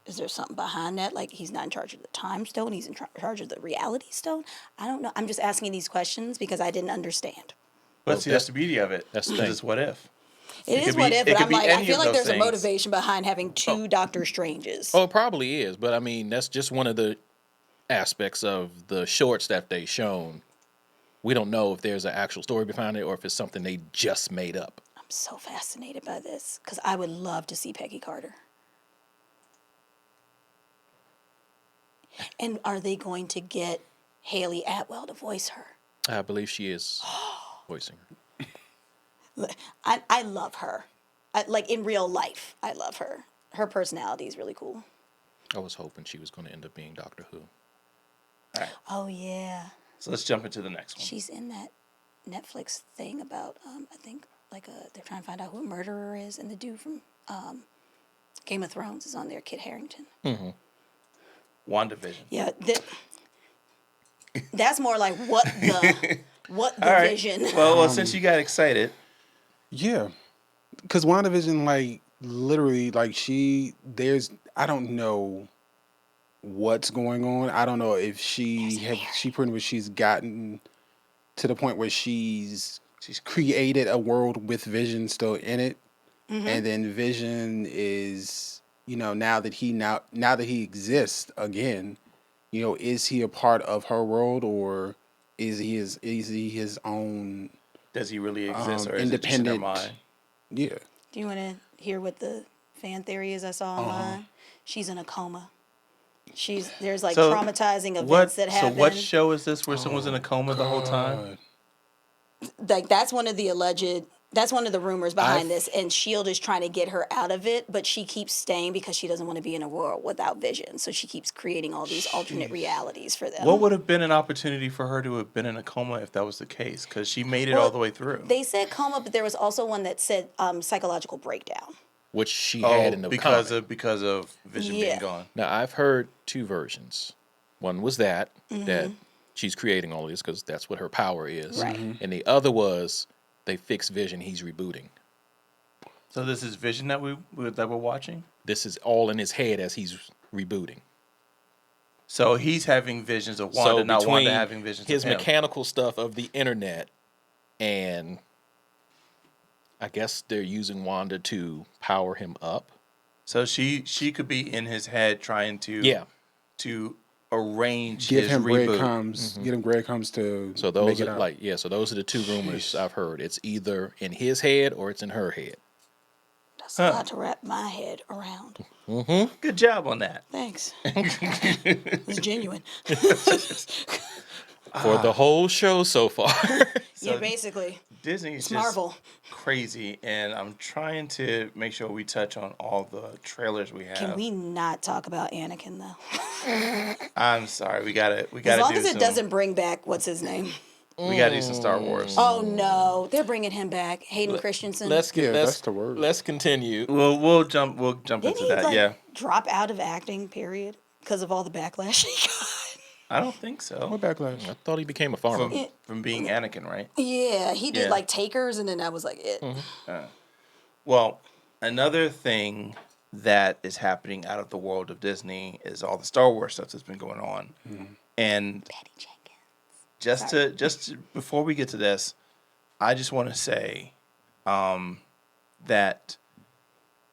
A: is there something behind that? Like he's not in charge of the time stone, he's in charge of the reality stone? I don't know. I'm just asking these questions because I didn't understand.
C: But see, that's the beauty of it.
D: that's the
C: 'cause
D: thing.
C: It's what if.
A: It is
C: could
A: what
C: be-
A: if,
C: it
A: but
C: could
A: I'm
C: be
A: like, I
C: any
A: feel
C: of
A: like
C: those
A: there's a
C: things.
A: motivation behind having two Doctor Stranges.
D: Oh, it probably is, but I mean, that's just one of the aspects of the shorts that they shown. We don't know if there's an actual story behind it or if it's something they just made up.
A: I'm so fascinated by this because I would love to see Peggy Carter. And are they going to get Haley Atwell to voice her?
D: I believe she is voicing her.
A: I love her. Like in real life, I love her. Her personality is really cool.
D: I was hoping she was going to end up being Doctor Who.
A: Oh, yeah.
C: So let's jump into the next one.
A: She's in that Netflix thing about, I think, like they're trying to find out who a murderer is. And the dude from Game of Thrones is on there, Kit Harington.
C: WandaVision.
A: Yeah, that's more like what the
C: All right.
A: vision.
C: Well, since you got excited,
B: Yeah, because WandaVision, like literally, like I don't know what's going on. I don't know if she pretty much she's gotten to the point where she's created a world with Vision still in it, and then Vision is now that he exists again, is he a part of her world or is he his own
C: does he really exist or is it just in
B: independent?
C: her mind?
B: Yeah.
A: Do you want to hear what the fan theory is I saw online? She's in a coma. There's like
C: So,
A: traumatizing events
C: What?
A: that
C: So
A: happen.
C: what show is this where someone's in a coma the whole time?
A: Like that's one of the rumors behind this, and Shield is trying to get her out of it, but she keeps staying because she doesn't want to be in a world without Vision. So she keeps creating all these alternate realities for them.
C: What would have been an opportunity for her to have been in a coma if that was the case? Because she made it all the way through.
A: They said coma, but there was also one that said psychological breakdown.
D: Which she had in the
C: because
D: comic.
C: because of Vision being
A: Yeah.
C: gone.
D: Now, I've heard two versions. One was that she's creating all this because that's what her power is.
A: Right.
D: And the other was they fix Vision, he's rebooting.
C: So this is Vision that we're watching.
D: This is all in his head as he's rebooting.
C: So he's having visions of Wanda, not Wanda having visions
D: his
C: of him.
D: mechanical stuff of the internet, and I guess they're using Wanda to power him up.
C: So she could be in his head trying to to arrange
B: Give
C: his
B: him
C: reboot.
B: breadcrumbs. Get him breadcrumbs to
D: So
B: make
D: those
B: it
D: are
B: out.
D: so those are the two rumors I've heard. It's either in his head or it's in her head.
A: That's a lot to wrap my head around.
C: Good job on that.
A: Thanks. It was genuine.
D: For the whole show so far.
A: Yeah, basically.
C: Disney
A: It's
C: is
A: Marvel.
C: just crazy, and I'm trying to make sure we touch on all the trailers we have.
A: Can we not talk about Anakin though?
C: I'm sorry, we gotta
A: As long
C: do
A: as it
C: some,
A: doesn't bring back what's his name.
C: we gotta do some Star Wars.
A: Oh no, they're bringing him back. Hayden Christensen.
B: That's the word.
D: Let's continue.
C: We'll jump
A: Didn't
C: into
A: he
C: that.
A: like
C: Yeah.
A: drop out of acting? Period, because of all the backlash he got.
C: I don't think so.
B: What backlash?
D: I thought he became a farmer.
C: From being Anakin, right?
A: Yeah, he did
C: Yeah.
A: like Takers, and then that was like it.
C: Well, another thing that is happening out of the world of Disney is all the Star Wars stuff that's been going on. And
A: Patty Jenkins.
C: just to, before we get to this, I just want to say that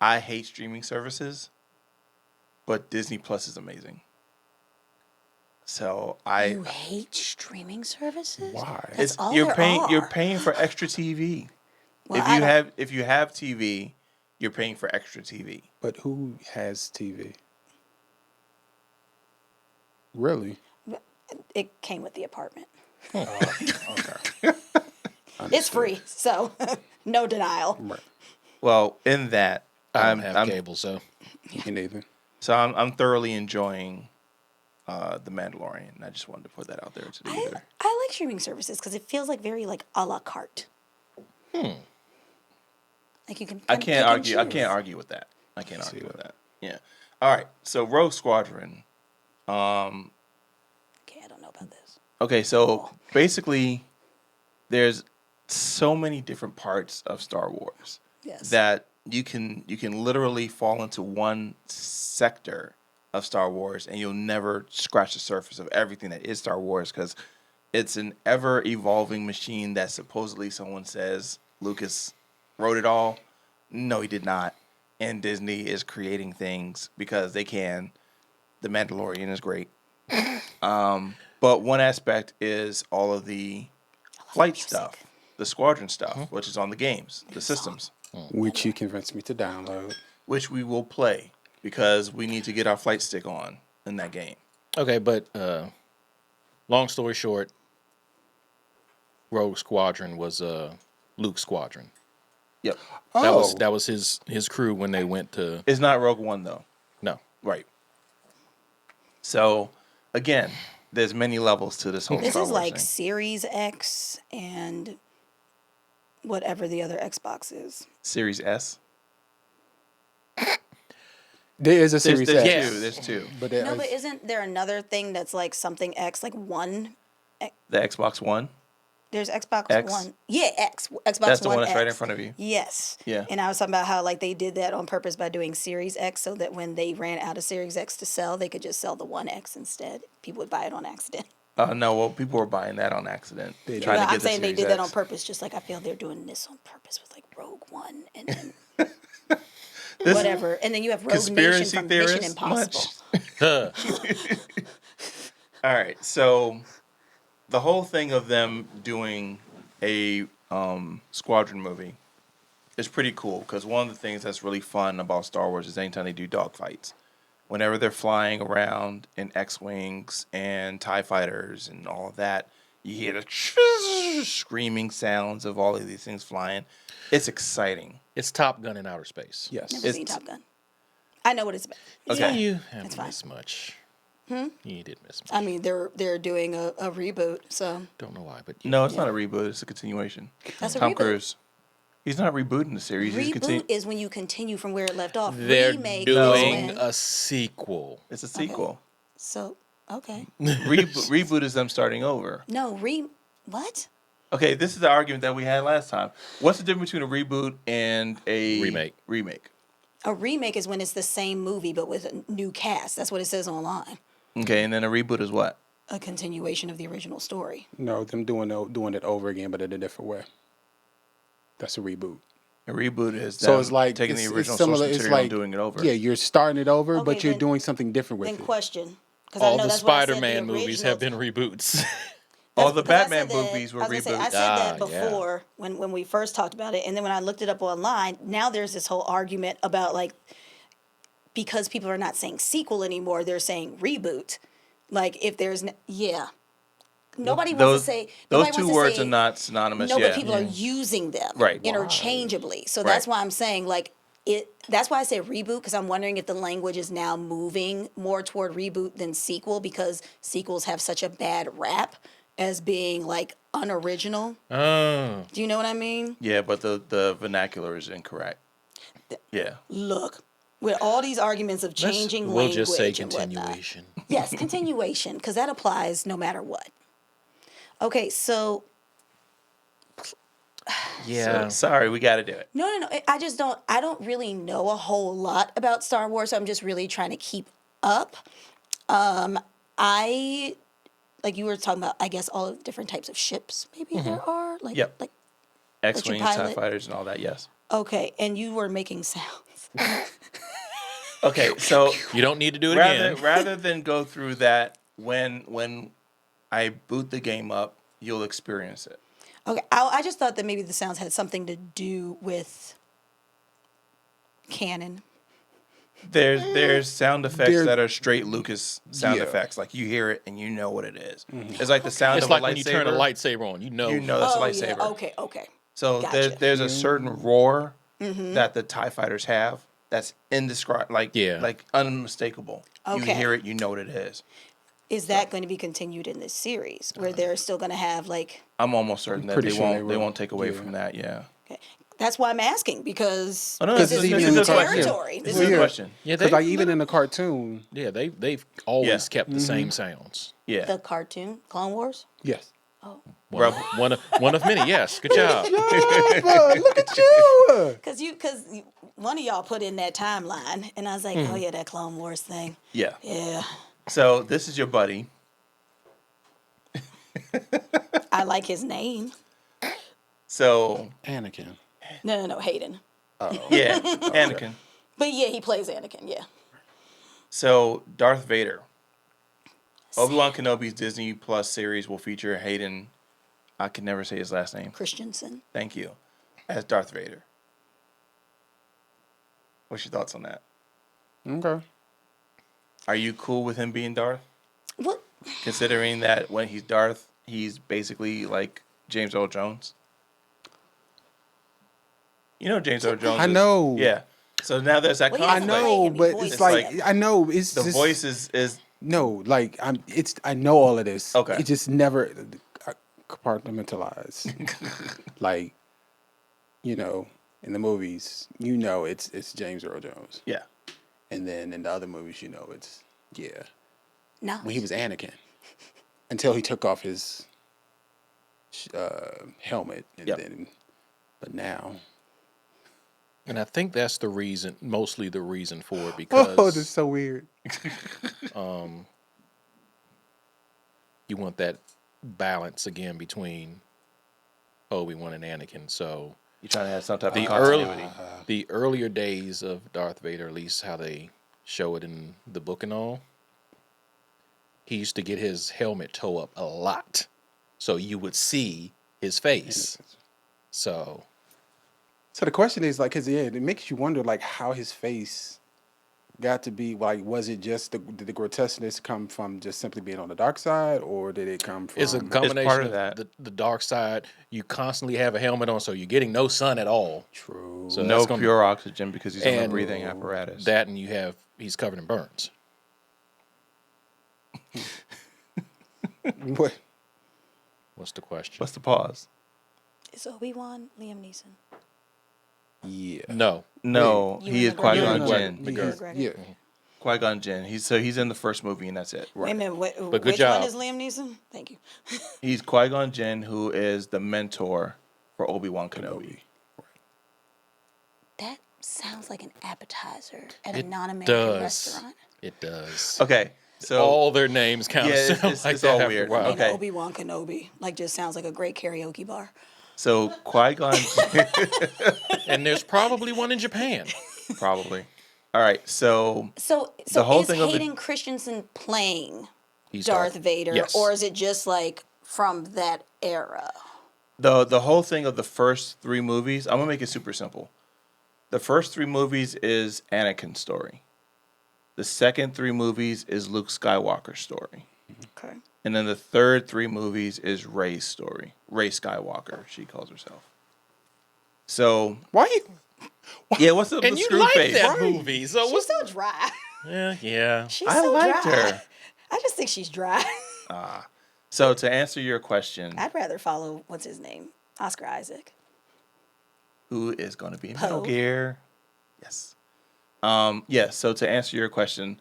C: I hate streaming services, but Disney Plus is amazing. So
A: You hate streaming services?
B: Why?
A: That's all
C: you're
A: there
C: paying
A: are.
C: you're paying for extra TV.
A: Well, I don't-
C: If you have TV, you're paying for extra TV.
B: But who has TV? Really?
A: It came with the apartment.
B: Okay.
A: It's free, so no denial.
B: Right.
C: Well, in that
D: I don't have cable, so
B: Me neither.
C: So I'm thoroughly enjoying The Mandalorian. And I just wanted to put that out there to the ether.
A: I like streaming services because it feels like very like a la carte. Like you can.
C: I
A: pick
C: can't
A: and
C: argue. I
A: choose.
C: can't argue with that. I can't argue with that. Yeah. All right. So Rogue Squadron.
A: Okay, I don't know about this.
C: Okay. So basically, there's so many different parts of Star Wars
A: Yes.
C: that you can literally fall into one sector of Star Wars and you'll never scratch the surface of everything that is Star Wars because it's an ever evolving machine that supposedly someone says Lucas wrote it all. No, he did not. And Disney is creating things because they can. The Mandalorian is great. But one aspect is all of the flight stuff, the squadron stuff, which is on the games, the systems,
B: Which you convinced me to download.
C: which we will play because we need to get our flight stick on in that game.
D: okay. But long story short, Rogue Squadron was Luke's squadron.
C: Yep.
D: That was his crew when they went to
C: It's not Rogue One though.
D: no.
C: Right. So again, there's many levels to this whole
A: This
C: Star
A: is
C: Wars
A: like
C: thing.
A: Series X and whatever the other Xbox is.
C: Series S.
B: There is a Series
C: There's
B: X.
C: two. There's two.
B: But there
A: No,
B: is-
A: but isn't there another thing that's like something X, like one?
C: The Xbox One.
A: There's Xbox
C: X?
A: One. Yeah, X. Xbox
C: That's the
A: One
C: one that's right in
A: X.
C: front of you.
A: Yes.
C: Yeah.
A: And I was talking about how like they did that on purpose by doing Series X so that when they ran out of Series X to sell, they could just sell the One X instead. People would buy it on accident.
C: No, well, people were buying that on accident.
B: They
C: trying
A: Well,
C: to get
A: I'm
C: the
A: saying they
C: Series
A: did that
C: X.
A: on purpose, just like I feel they're doing this on purpose with like Rogue One and then whatever. And then you have Rogue Nation
C: Conspiracy
A: from Mission
C: theorists
A: Impossible.
C: much? All right, so the whole thing of them doing a squadron movie is pretty cool because one of the things that's really fun about Star Wars is anytime they do dogfights. Whenever they're flying around in X-Wings and TIE fighters and all of that, you hear the screaming sounds of all of these things flying. It's exciting.
D: It's Top Gun in outer space.
B: Yes.
A: Never seen Top Gun. I know what it's about.
C: Okay.
D: Yeah, you haven't
A: fine.
D: missed much. You did miss much.
A: I mean, they're doing a reboot, so
D: Don't know why, but
C: No, it's not a reboot. It's a continuation.
A: that's a
C: Tom
A: reboot.
C: Cruise. He's not rebooting the series. He's
A: Reboot is when you continue from where it left off.
D: they're
A: Remake
D: doing
A: is when,
D: a sequel.
C: It's a sequel.
A: so okay.
C: Reboot is them starting over.
A: No, what?
C: Okay, this is the argument that we had last time. What's the difference between a reboot and a
D: Remake.
C: Remake.
A: A remake is when it's the same movie but with a new cast. That's what it says online.
C: Okay, and then a reboot is what?
A: A continuation of the original story.
B: No, them doing it over again, but in a different way. That's a reboot.
C: A reboot is them
B: So it's like
C: taking
B: it's,
C: the
B: it's
C: original
B: similar.
C: source
B: It's
C: material
B: like
C: and doing it over.
B: Yeah, you're starting it over,
A: Okay,
B: but you're
A: then-
B: doing something different with
A: Then
B: it.
A: question. Because
D: All the Spider-Man movies
A: original-
D: have been reboots.
C: All the
A: Because I
C: Batman
A: said that-
C: movies were
A: I was gonna say, I
C: reboots.
A: said that
D: yeah.
A: before when we first talked about it, and then when I looked it up online, now there's this whole argument about like because people are not saying sequel anymore, they're saying reboot. Like if there's nobody wants to say
C: those
A: nobody
C: two
A: wants to
C: words
A: say-
C: are not synonymous
A: No,
C: yet.
A: but people are using them
C: Right.
A: interchangeably. So
C: Right.
A: that's why I'm saying like it. That's why I say reboot because I'm wondering if the language is now moving more toward reboot than sequel because sequels have such a bad rap as being like unoriginal.
D: Oh.
A: Do you know what I mean?
C: Yeah, but the vernacular is incorrect. Yeah.
A: Look, with all these arguments of changing
D: We'll
A: language
D: just say
A: and whatnot.
D: continuation.
A: Yes, continuation, because that applies no matter what. Okay, so
D: Yeah.
C: Sorry, we got to do it.
A: no. I don't really know a whole lot about Star Wars. I'm just really trying to keep up. I like you were talking about, I guess, all of the different types of ships. Maybe there are like
C: Yep.
A: like
C: X-wings, TIE
A: pilot.
C: fighters, and all that. Yes.
A: okay, and you were making sounds.
C: Okay, so
D: You don't need to do it again.
C: rather than go through that, when I boot the game up, you'll experience it.
A: Okay, I just thought that maybe the sounds had something to do with canon.
C: There's sound effects
B: There-
C: that are straight Lucas sound
B: Yeah.
C: effects. Like you hear it and you know what it is. It's like the sound
D: It's
C: of
D: like
C: a
D: when you turn a
C: lightsaber.
D: lightsaber on. You know.
C: You know that's a
A: Oh
C: lightsaber.
A: yeah. Okay.
C: So
A: Gotcha.
C: there's a certain roar that the TIE fighters have that's indescribable, like unmistakable. You
A: Okay.
C: hear it, you know what it is.
A: Is that going to be continued in this series, where they're still going to have like?
C: I'm almost certain that
B: pretty
C: they
B: sure
C: won't
B: they will.
C: won't take away
B: Yeah.
C: from that. Yeah.
A: Okay. That's why I'm asking, because
C: Oh, no,
A: this
C: it's
A: is
C: even
A: new
C: in the cartoon.
A: territory.
C: It's
A: This
C: a good
A: is
B: Yeah.
C: question.
D: Yeah,
B: Because
D: they,
B: like even in the cartoon,
D: yeah, they've always
C: Yeah.
D: kept the same sounds.
C: Yeah.
A: the cartoon Clone Wars.
B: yes.
D: One of many. Yes, good job.
B: Look at you.
A: Because one of y'all put in that timeline, and I was like, oh yeah, that Clone Wars thing.
C: Yeah.
A: Yeah,
C: So this is your buddy.
A: I like his name.
C: So
B: Anakin.
A: No, Hayden.
C: yeah, Anakin.
A: But yeah, he plays Anakin. Yeah.
C: So Darth Vader. Obi-Wan Kenobi's Disney Plus series will feature Hayden. I can never say his last name.
A: Christensen.
C: Thank you. As Darth Vader. What's your thoughts on that?
B: Okay.
C: Are you cool with him being Darth?
A: What?
C: Considering that when he's Darth, he's basically like James Earl Jones. You know James Earl Jones.
B: I know.
C: Yeah. So now there's that
A: Well, he
B: I
A: has a
C: conflict.
A: great
B: know,
A: heavy
B: but
A: voice.
B: it's like
C: It's
B: I know it's
C: The
B: just,
C: voice is
B: no, like I know all of this.
C: Okay.
B: It just never compartmentalized. Like, you know, in the movies, you know it's James Earl Jones.
C: yeah.
B: And then in the other movies, you know it's
A: No.
B: when he was Anakin. Until he took off his helmet and
C: Yep.
B: then but now
D: And I think that's the reason, mostly the reason for it, because
B: oh, this is so weird.
D: you want that balance again between Obi-Wan and Anakin. So
C: You're trying to have some type
D: the
C: of
D: early,
C: continuity.
D: the earlier days of Darth Vader, at least how they show it in the book and all, he used to get his helmet toe up a lot, so you would see his face. So
B: So the question is like, cause it makes you wonder like how his face got to be like. Was it just did the grotesqueness come from just simply being on the dark side, or did it come from?
D: it's a combination
C: part of
D: of
C: that.
D: the dark side. You constantly have a helmet on, so you're getting no sun at all.
B: True.
D: So
C: No
D: that's gonna,
C: pure oxygen because he's on the
D: and
C: breathing apparatus.
D: that, and he's covered in burns.
B: What?
D: What's the question?
C: What's the pause?
A: Is Obi-Wan Liam Neeson?
B: Yeah.
D: No,
C: No,
A: You
C: he is
A: and McGregor.
C: Qui-Gon
A: You
C: Jinn.
A: and McGregor.
B: Yeah.
C: Qui-Gon Jinn. He's in the first movie and that's it.
A: Wait a minute.
D: But good
A: Which
D: job.
A: one is Liam Neeson? Thank you.
C: He's Qui-Gon Jinn, who is the mentor for Obi-Wan Kenobi.
A: That sounds like an appetizer at a
D: it
A: non-American
D: does.
A: restaurant.
D: It does.
C: Okay, so
D: All their names kind
C: Yeah,
D: of
C: it's-
D: sound
C: it's-
D: like
C: it's
D: that
C: all
D: after
C: weird.
D: a while.
C: Okay.
A: Obi-Wan Kenobi. Like, just sounds like a great karaoke bar.
C: so Qui-Gon
D: And there's probably one in Japan.
C: probably. All right, so
A: So
C: The whole
A: is
C: thing of the-
A: Hayden Christensen playing
D: He's
A: Darth Vader,
C: Yes.
A: or is it just like from that era?
C: the whole thing of the first three movies, I'm gonna make it super simple. The first three movies is Anakin's story. The second three movies is Luke Skywalker's story.
A: Okay.
C: And then the third three movies is Rey's story. Rey Skywalker, she calls herself. So
B: Why you?
C: yeah, what's up
D: And
C: with the
D: you
C: screw
D: like
C: face?
D: that movie, so
A: She's
D: what's
A: so dry.
D: yeah.
A: She's
C: I
A: so
C: liked
A: dry.
C: her.
A: I just think she's dry.
C: So to answer your question,
A: I'd rather follow, what's his name? Oscar Isaac.
C: who is going to be in
A: Poe.
C: Metal Gear? Yes. Yeah. So to answer your question,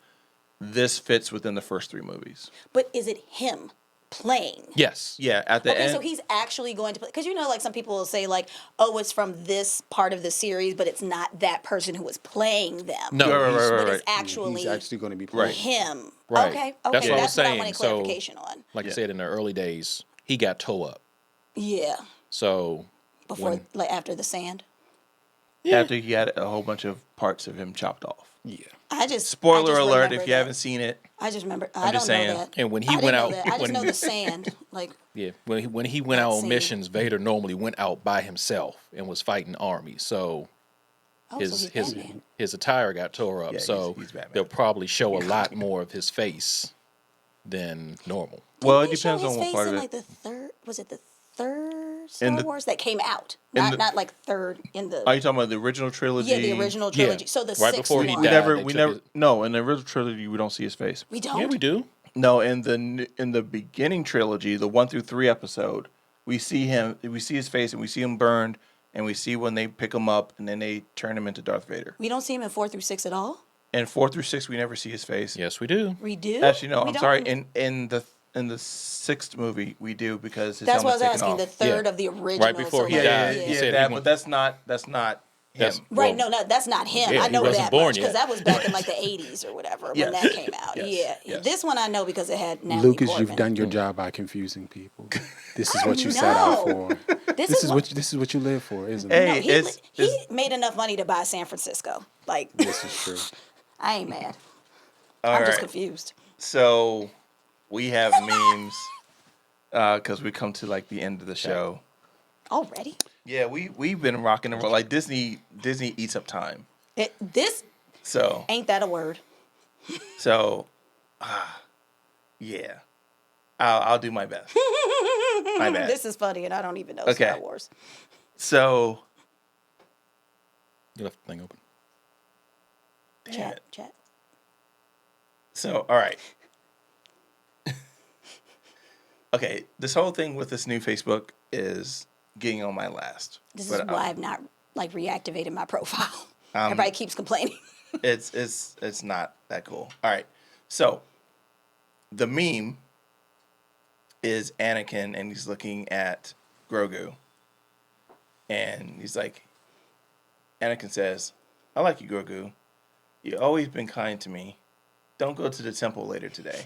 C: this fits within the first 3 movies.
A: But is it him playing?
D: Yes.
C: Yeah. At the
A: Okay,
C: end.
A: so he's actually going to play, because like some people will say like, oh, it's from this part of the series, but it's not that person who was playing them.
D: No,
C: Right,
D: he's-
C: right,
A: But
C: right.
A: it's actually
B: He's actually going to be
C: Right.
B: playing.
A: him.
D: Right.
A: Okay,
D: That's what I was
A: that's what I
D: saying.
A: wanted
D: So,
A: clarification on.
D: like
C: Yeah.
D: I said, in the early days, he got toe up.
A: Yeah,
D: So
A: before
D: when-
A: like after the sand.
C: After he had a whole bunch of parts of him chopped off.
B: Yeah.
A: I just
C: Spoiler alert!
A: remember
C: If you
A: that.
C: haven't seen it,
A: I just remember. I
C: I'm
A: don't
C: just saying.
A: know that.
D: And when he
A: I didn't
D: went
A: know
D: out-
A: that. I just
D: when-
A: know the sand. Like,
D: yeah, when he went out
A: That
D: on
A: scene.
D: missions, Vader normally went out by himself and was fighting armies. So
A: oh, so
D: his
A: he's
D: his
A: Batman.
D: his attire got tore up.
C: Yeah,
D: so
C: he's Batman.
D: they'll probably show a lot more of his face than normal.
C: well, it
A: Didn't they show
C: depends
A: his
C: on what
A: face
C: part
A: in
C: of it.
A: like the third. Was it the third
C: In
A: Star
C: the-
A: Wars that came out?
C: in
A: Not
C: the-
A: not like third in the.
C: Are you talking about the original trilogy?
A: Yeah, the original
D: Yeah.
A: trilogy. So the
D: Right
A: sixth
D: before he
A: one.
C: We
D: died.
C: never,
D: they
C: we
D: took
C: never.
D: his-
C: No, in the original trilogy, we don't see his face.
A: We don't.
D: Yeah, we do.
C: No, in the beginning trilogy, the 1 through 3 episode, we see him. We see his face, and we see him burned, and we see when they pick him up, and then they turn him into Darth Vader.
A: We don't see him in 4 through 6 at all.
C: In 4 through 6, we never see his face.
D: Yes, we do.
A: We do.
C: Actually, no.
A: We
C: I'm
A: don't?
C: sorry. In the 6th movie, we do because his
A: That's what I was
C: helmet's taken
A: asking.
C: off.
A: The third
D: Yeah.
A: of the original.
D: Right before
A: so
D: he
A: like,
D: died,
A: Yeah.
D: he said
C: that,
D: he
C: but that's not him.
D: That's-
A: Right,
D: well,
A: no, that's not him.
D: Yeah,
A: I
D: he
A: know
D: wasn't
A: that
D: born
A: much because
D: yet.
A: that was back in like the 80s or whatever
C: Yes.
A: when that came out.
C: Yes,
A: Yeah.
C: yes.
A: This one I know because it had Natalie
B: Lucas,
A: Portman.
B: you've done your job by confusing people. This is what you set out
A: know.
B: for. This is what you live for, isn't
C: Hey,
B: it?
A: No,
C: it's-
A: he made enough money to buy San Francisco. Like,
B: This is true.
A: I ain't mad.
C: All
A: I'm just
C: right.
A: confused.
C: So we have memes because we come to like the end of the show.
A: Already?
C: Yeah, we've been rocking and roll. Like Disney eats up time.
A: This
C: So
A: ain't that a word?
C: Yeah, I'll do my best. My bad.
A: This is funny, and I don't even know
C: Okay.
A: Star Wars.
C: So
D: You left the thing open.
C: damn it.
A: Chat.
C: So all right. Okay, this whole thing with this new Facebook is getting on my last.
A: This
C: But,
A: is why I've not like reactivated my profile. Everybody keeps complaining.
C: it's not that cool. All right. So the meme is Anakin and he's looking at Grogu. And he's like, Anakin says, I like you, Grogu. You've always been kind to me. Don't go to the temple later today.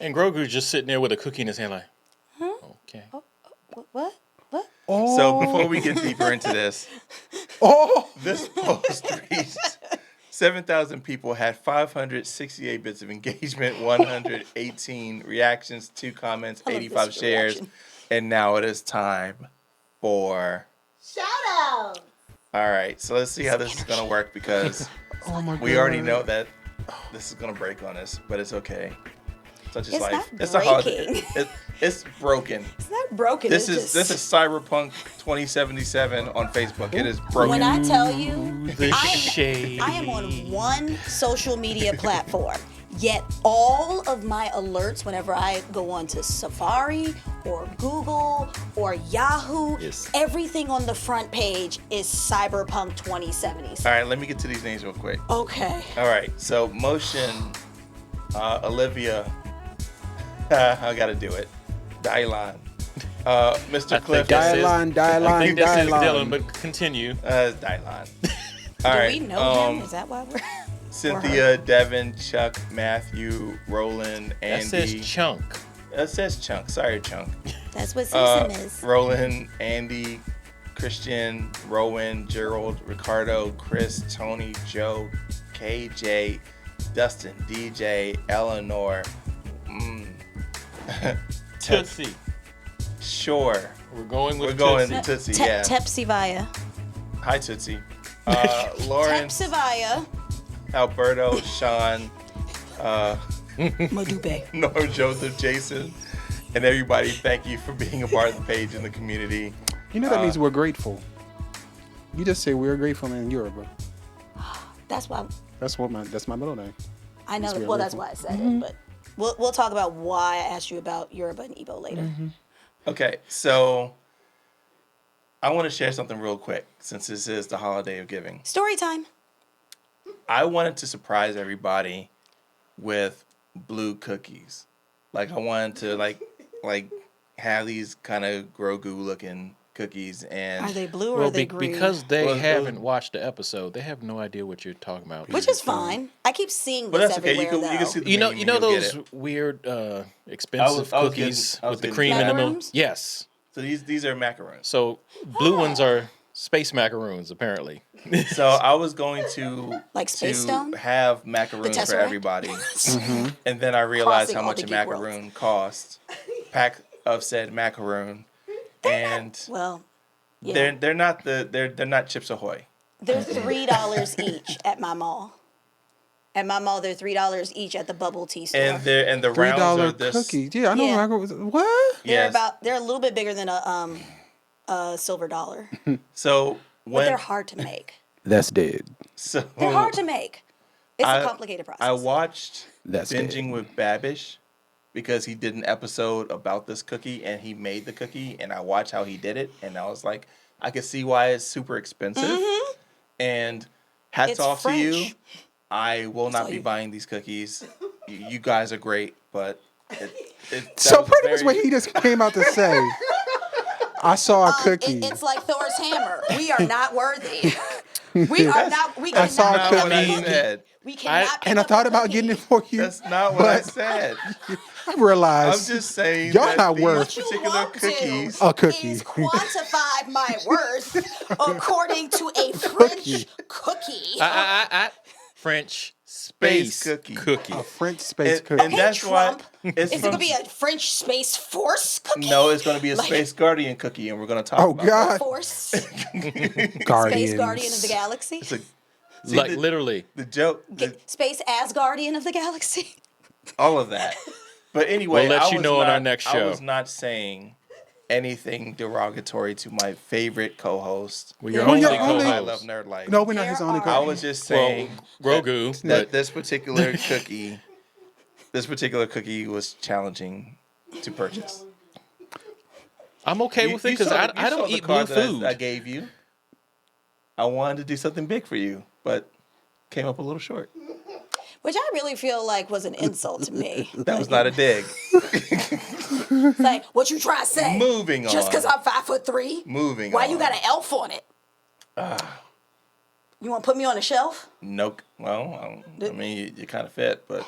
D: And Grogu's just sitting there with a cookie in his hand, like, okay.
A: What?
C: So before we get deeper into this, this post reached 7,000 people, had 568 bits of engagement, 118 reactions, 2 comments,
A: I love
C: 85
A: this
C: shares,
A: reaction.
C: and now it is time for.
E: Shout out.
C: All right, so let's see how this is gonna work because
B: my
C: we already know that this is gonna break on us, but it's okay. Such is
A: It's
C: life.
A: not
C: It's a holiday.
A: breaking.
C: It's broken.
A: It's not broken.
C: This
A: it's
C: is
A: just,
C: Cyberpunk 2077 on Facebook. It is broken.
A: when I tell you,
D: The
A: I
D: shade.
A: am on one social media platform. Yet all of my alerts, whenever I go on to Safari or Google or Yahoo,
D: Yes.
A: everything on the front page is Cyberpunk 2077.
C: All right, let me get to these names real quick.
A: Okay.
C: All right, so Motion, Olivia, I gotta do it. Dylan, Mr. Cliff,
D: this is-
B: Dylan,
D: I think this is
B: Dylan.
D: Dylan, but continue.
C: Dylan. All
A: Do
C: right,
A: we know him? Is that why we're...
C: Cynthia, Devin, Chuck, Matthew, Roland,
D: That
C: Andy.
D: says chunk.
C: That says Chunk. Sorry, Chunk.
A: That's what Susan is.
C: Roland, Andy, Christian, Rowan, Gerald, Ricardo, Chris, Tony, Joe, KJ, Dustin, DJ, Eleanor,
D: Tootsie.
C: Sure.
D: We're going with
C: We're going
D: Tootsie.
C: Tootsie, yeah.
A: Tepsivaya.
C: Hi, Tootsie. Lawrence,
A: Tepsivaya.
C: Alberto, Sean,
A: Madube.
C: Norm, Joseph, Jason, and everybody. Thank you for being a part of the page in the community.
B: You know that means we're grateful. You just say we're grateful in Yoruba.
A: That's why
B: That's my middle name.
A: I know.
B: Yes, we are
A: Well, that's
B: grateful.
A: why I said it. But we'll talk about why I asked you about Yoruba and Igbo later.
C: Okay, so I want to share something real quick since this is the holiday of giving.
A: Story time.
C: I wanted to surprise everybody with blue cookies. Like I wanted to like have these kind of Grogu looking cookies and
A: Are they blue or
D: Well,
A: are they green?
D: because they
C: Well,
D: haven't watched the episode, they have no idea what you're talking about.
A: Which is fine. I keep seeing
C: But
A: this
C: that's okay.
A: everywhere,
C: You can
A: though.
C: see the
D: You know,
C: meme
D: you
C: and
D: know
C: you'll get
D: those
C: it.
D: weird, expensive
C: I was
D: cookies
C: getting- I was
D: with the
C: getting
D: cream
C: to
D: in
C: that.
D: them.
A: Macaroons?
D: Yes.
C: So these are macaroons.
D: So blue ones are space macaroons, apparently.
C: So I was going to
A: Like Space Stone?
C: have macaroons for
A: Tesseract?
C: everybody, and then I realized
A: Crossing
C: how
A: all
C: much
A: the
C: a
A: geek worlds.
C: macaroon cost. Pack of said macaroon, and
A: Well, yeah.
C: they're not Chips Ahoy.
A: They're $3 each at my mall. At my mall, they're $3 each at the bubble tea store.
C: And the
B: $3
C: rounds are this.
B: cookies. Yeah, I know.
A: Yeah.
B: What?
C: Yes.
A: They're a little bit bigger than a silver dollar,
C: So
A: but
C: when
A: they're hard to make.
B: That's dead.
C: so
A: They're hard to make. It's a complicated process.
C: I watched
B: That's
C: Binging
B: dead.
C: with Babish because he did an episode about this cookie and he made the cookie and I watched how he did it and I was like, I could see why it's super expensive. And hats
A: It's
C: off to you.
A: French.
C: I will
A: all
C: not be
A: you.
C: buying these cookies. You guys are great, but that
B: So
C: was
B: pretty much
C: very-
B: what he just came out to say. I saw a cookie.
A: It's like Thor's hammer. We are not worthy. We are not. We
B: I saw
A: cannot
B: a
A: pick
C: not
A: up
C: what
A: a
C: I
B: cookie.
A: cookie.
C: said.
A: We cannot. pick
B: And I
A: up
B: thought
A: a
B: about
A: cookie.
B: getting it for you.
C: That's not what I
B: but
C: said.
B: I realized
C: I'm just saying
B: y'all
C: that
B: not
C: these
B: worth
A: What you
C: particular
A: won't
C: cookies.
A: do
B: a cookie.
A: is quantify my worth according to a French cookie.
D: French space
C: cookie.
B: A French space
C: And,
B: cookie.
C: and that's
A: Trump.
C: why it's
A: Is it
C: from,
A: gonna be a French Space Force cookie?
C: no, it's going to be a
A: Like-
C: Space Guardian cookie, and we're going to talk
B: Oh,
C: about
B: God.
A: Force Space
B: Guardians.
A: Guardian of the Galaxy.
C: That. See,
D: Like
C: the,
D: literally.
C: the joke,
A: Space Asgardian of the Galaxy.
C: all of that. But anyway,
D: We'll let
C: I
D: you
C: was
D: know on our
C: not-
D: next
C: I
D: show.
C: was not saying anything derogatory to my favorite co-host.
D: Well, you're
A: Well,
D: only
A: you're
D: co-host.
C: I love Nerd Life.
B: No, we're not his
A: There
B: only
A: are-
C: I
B: cookie.
C: was just
D: Well,
C: saying
D: Grogu,
C: that
D: but
C: this particular cookie was challenging to purchase.
D: I'm okay with it because
C: saw
D: I
C: the- you
D: I
C: saw
D: don't
C: the
D: eat blue
C: card that I
D: food.
C: gave you. I wanted to do something big for you, but came up a little short.
A: Which I really feel like was an insult to me.
C: That was not a dig.
A: It's like, what you trying to say?
C: Moving
A: Just
C: on.
A: because I'm 5'3"?
C: Moving
A: Why
C: on.
A: you got an elf on it? You want to put me on a shelf?
C: No. Well, I mean, you kind of fit, but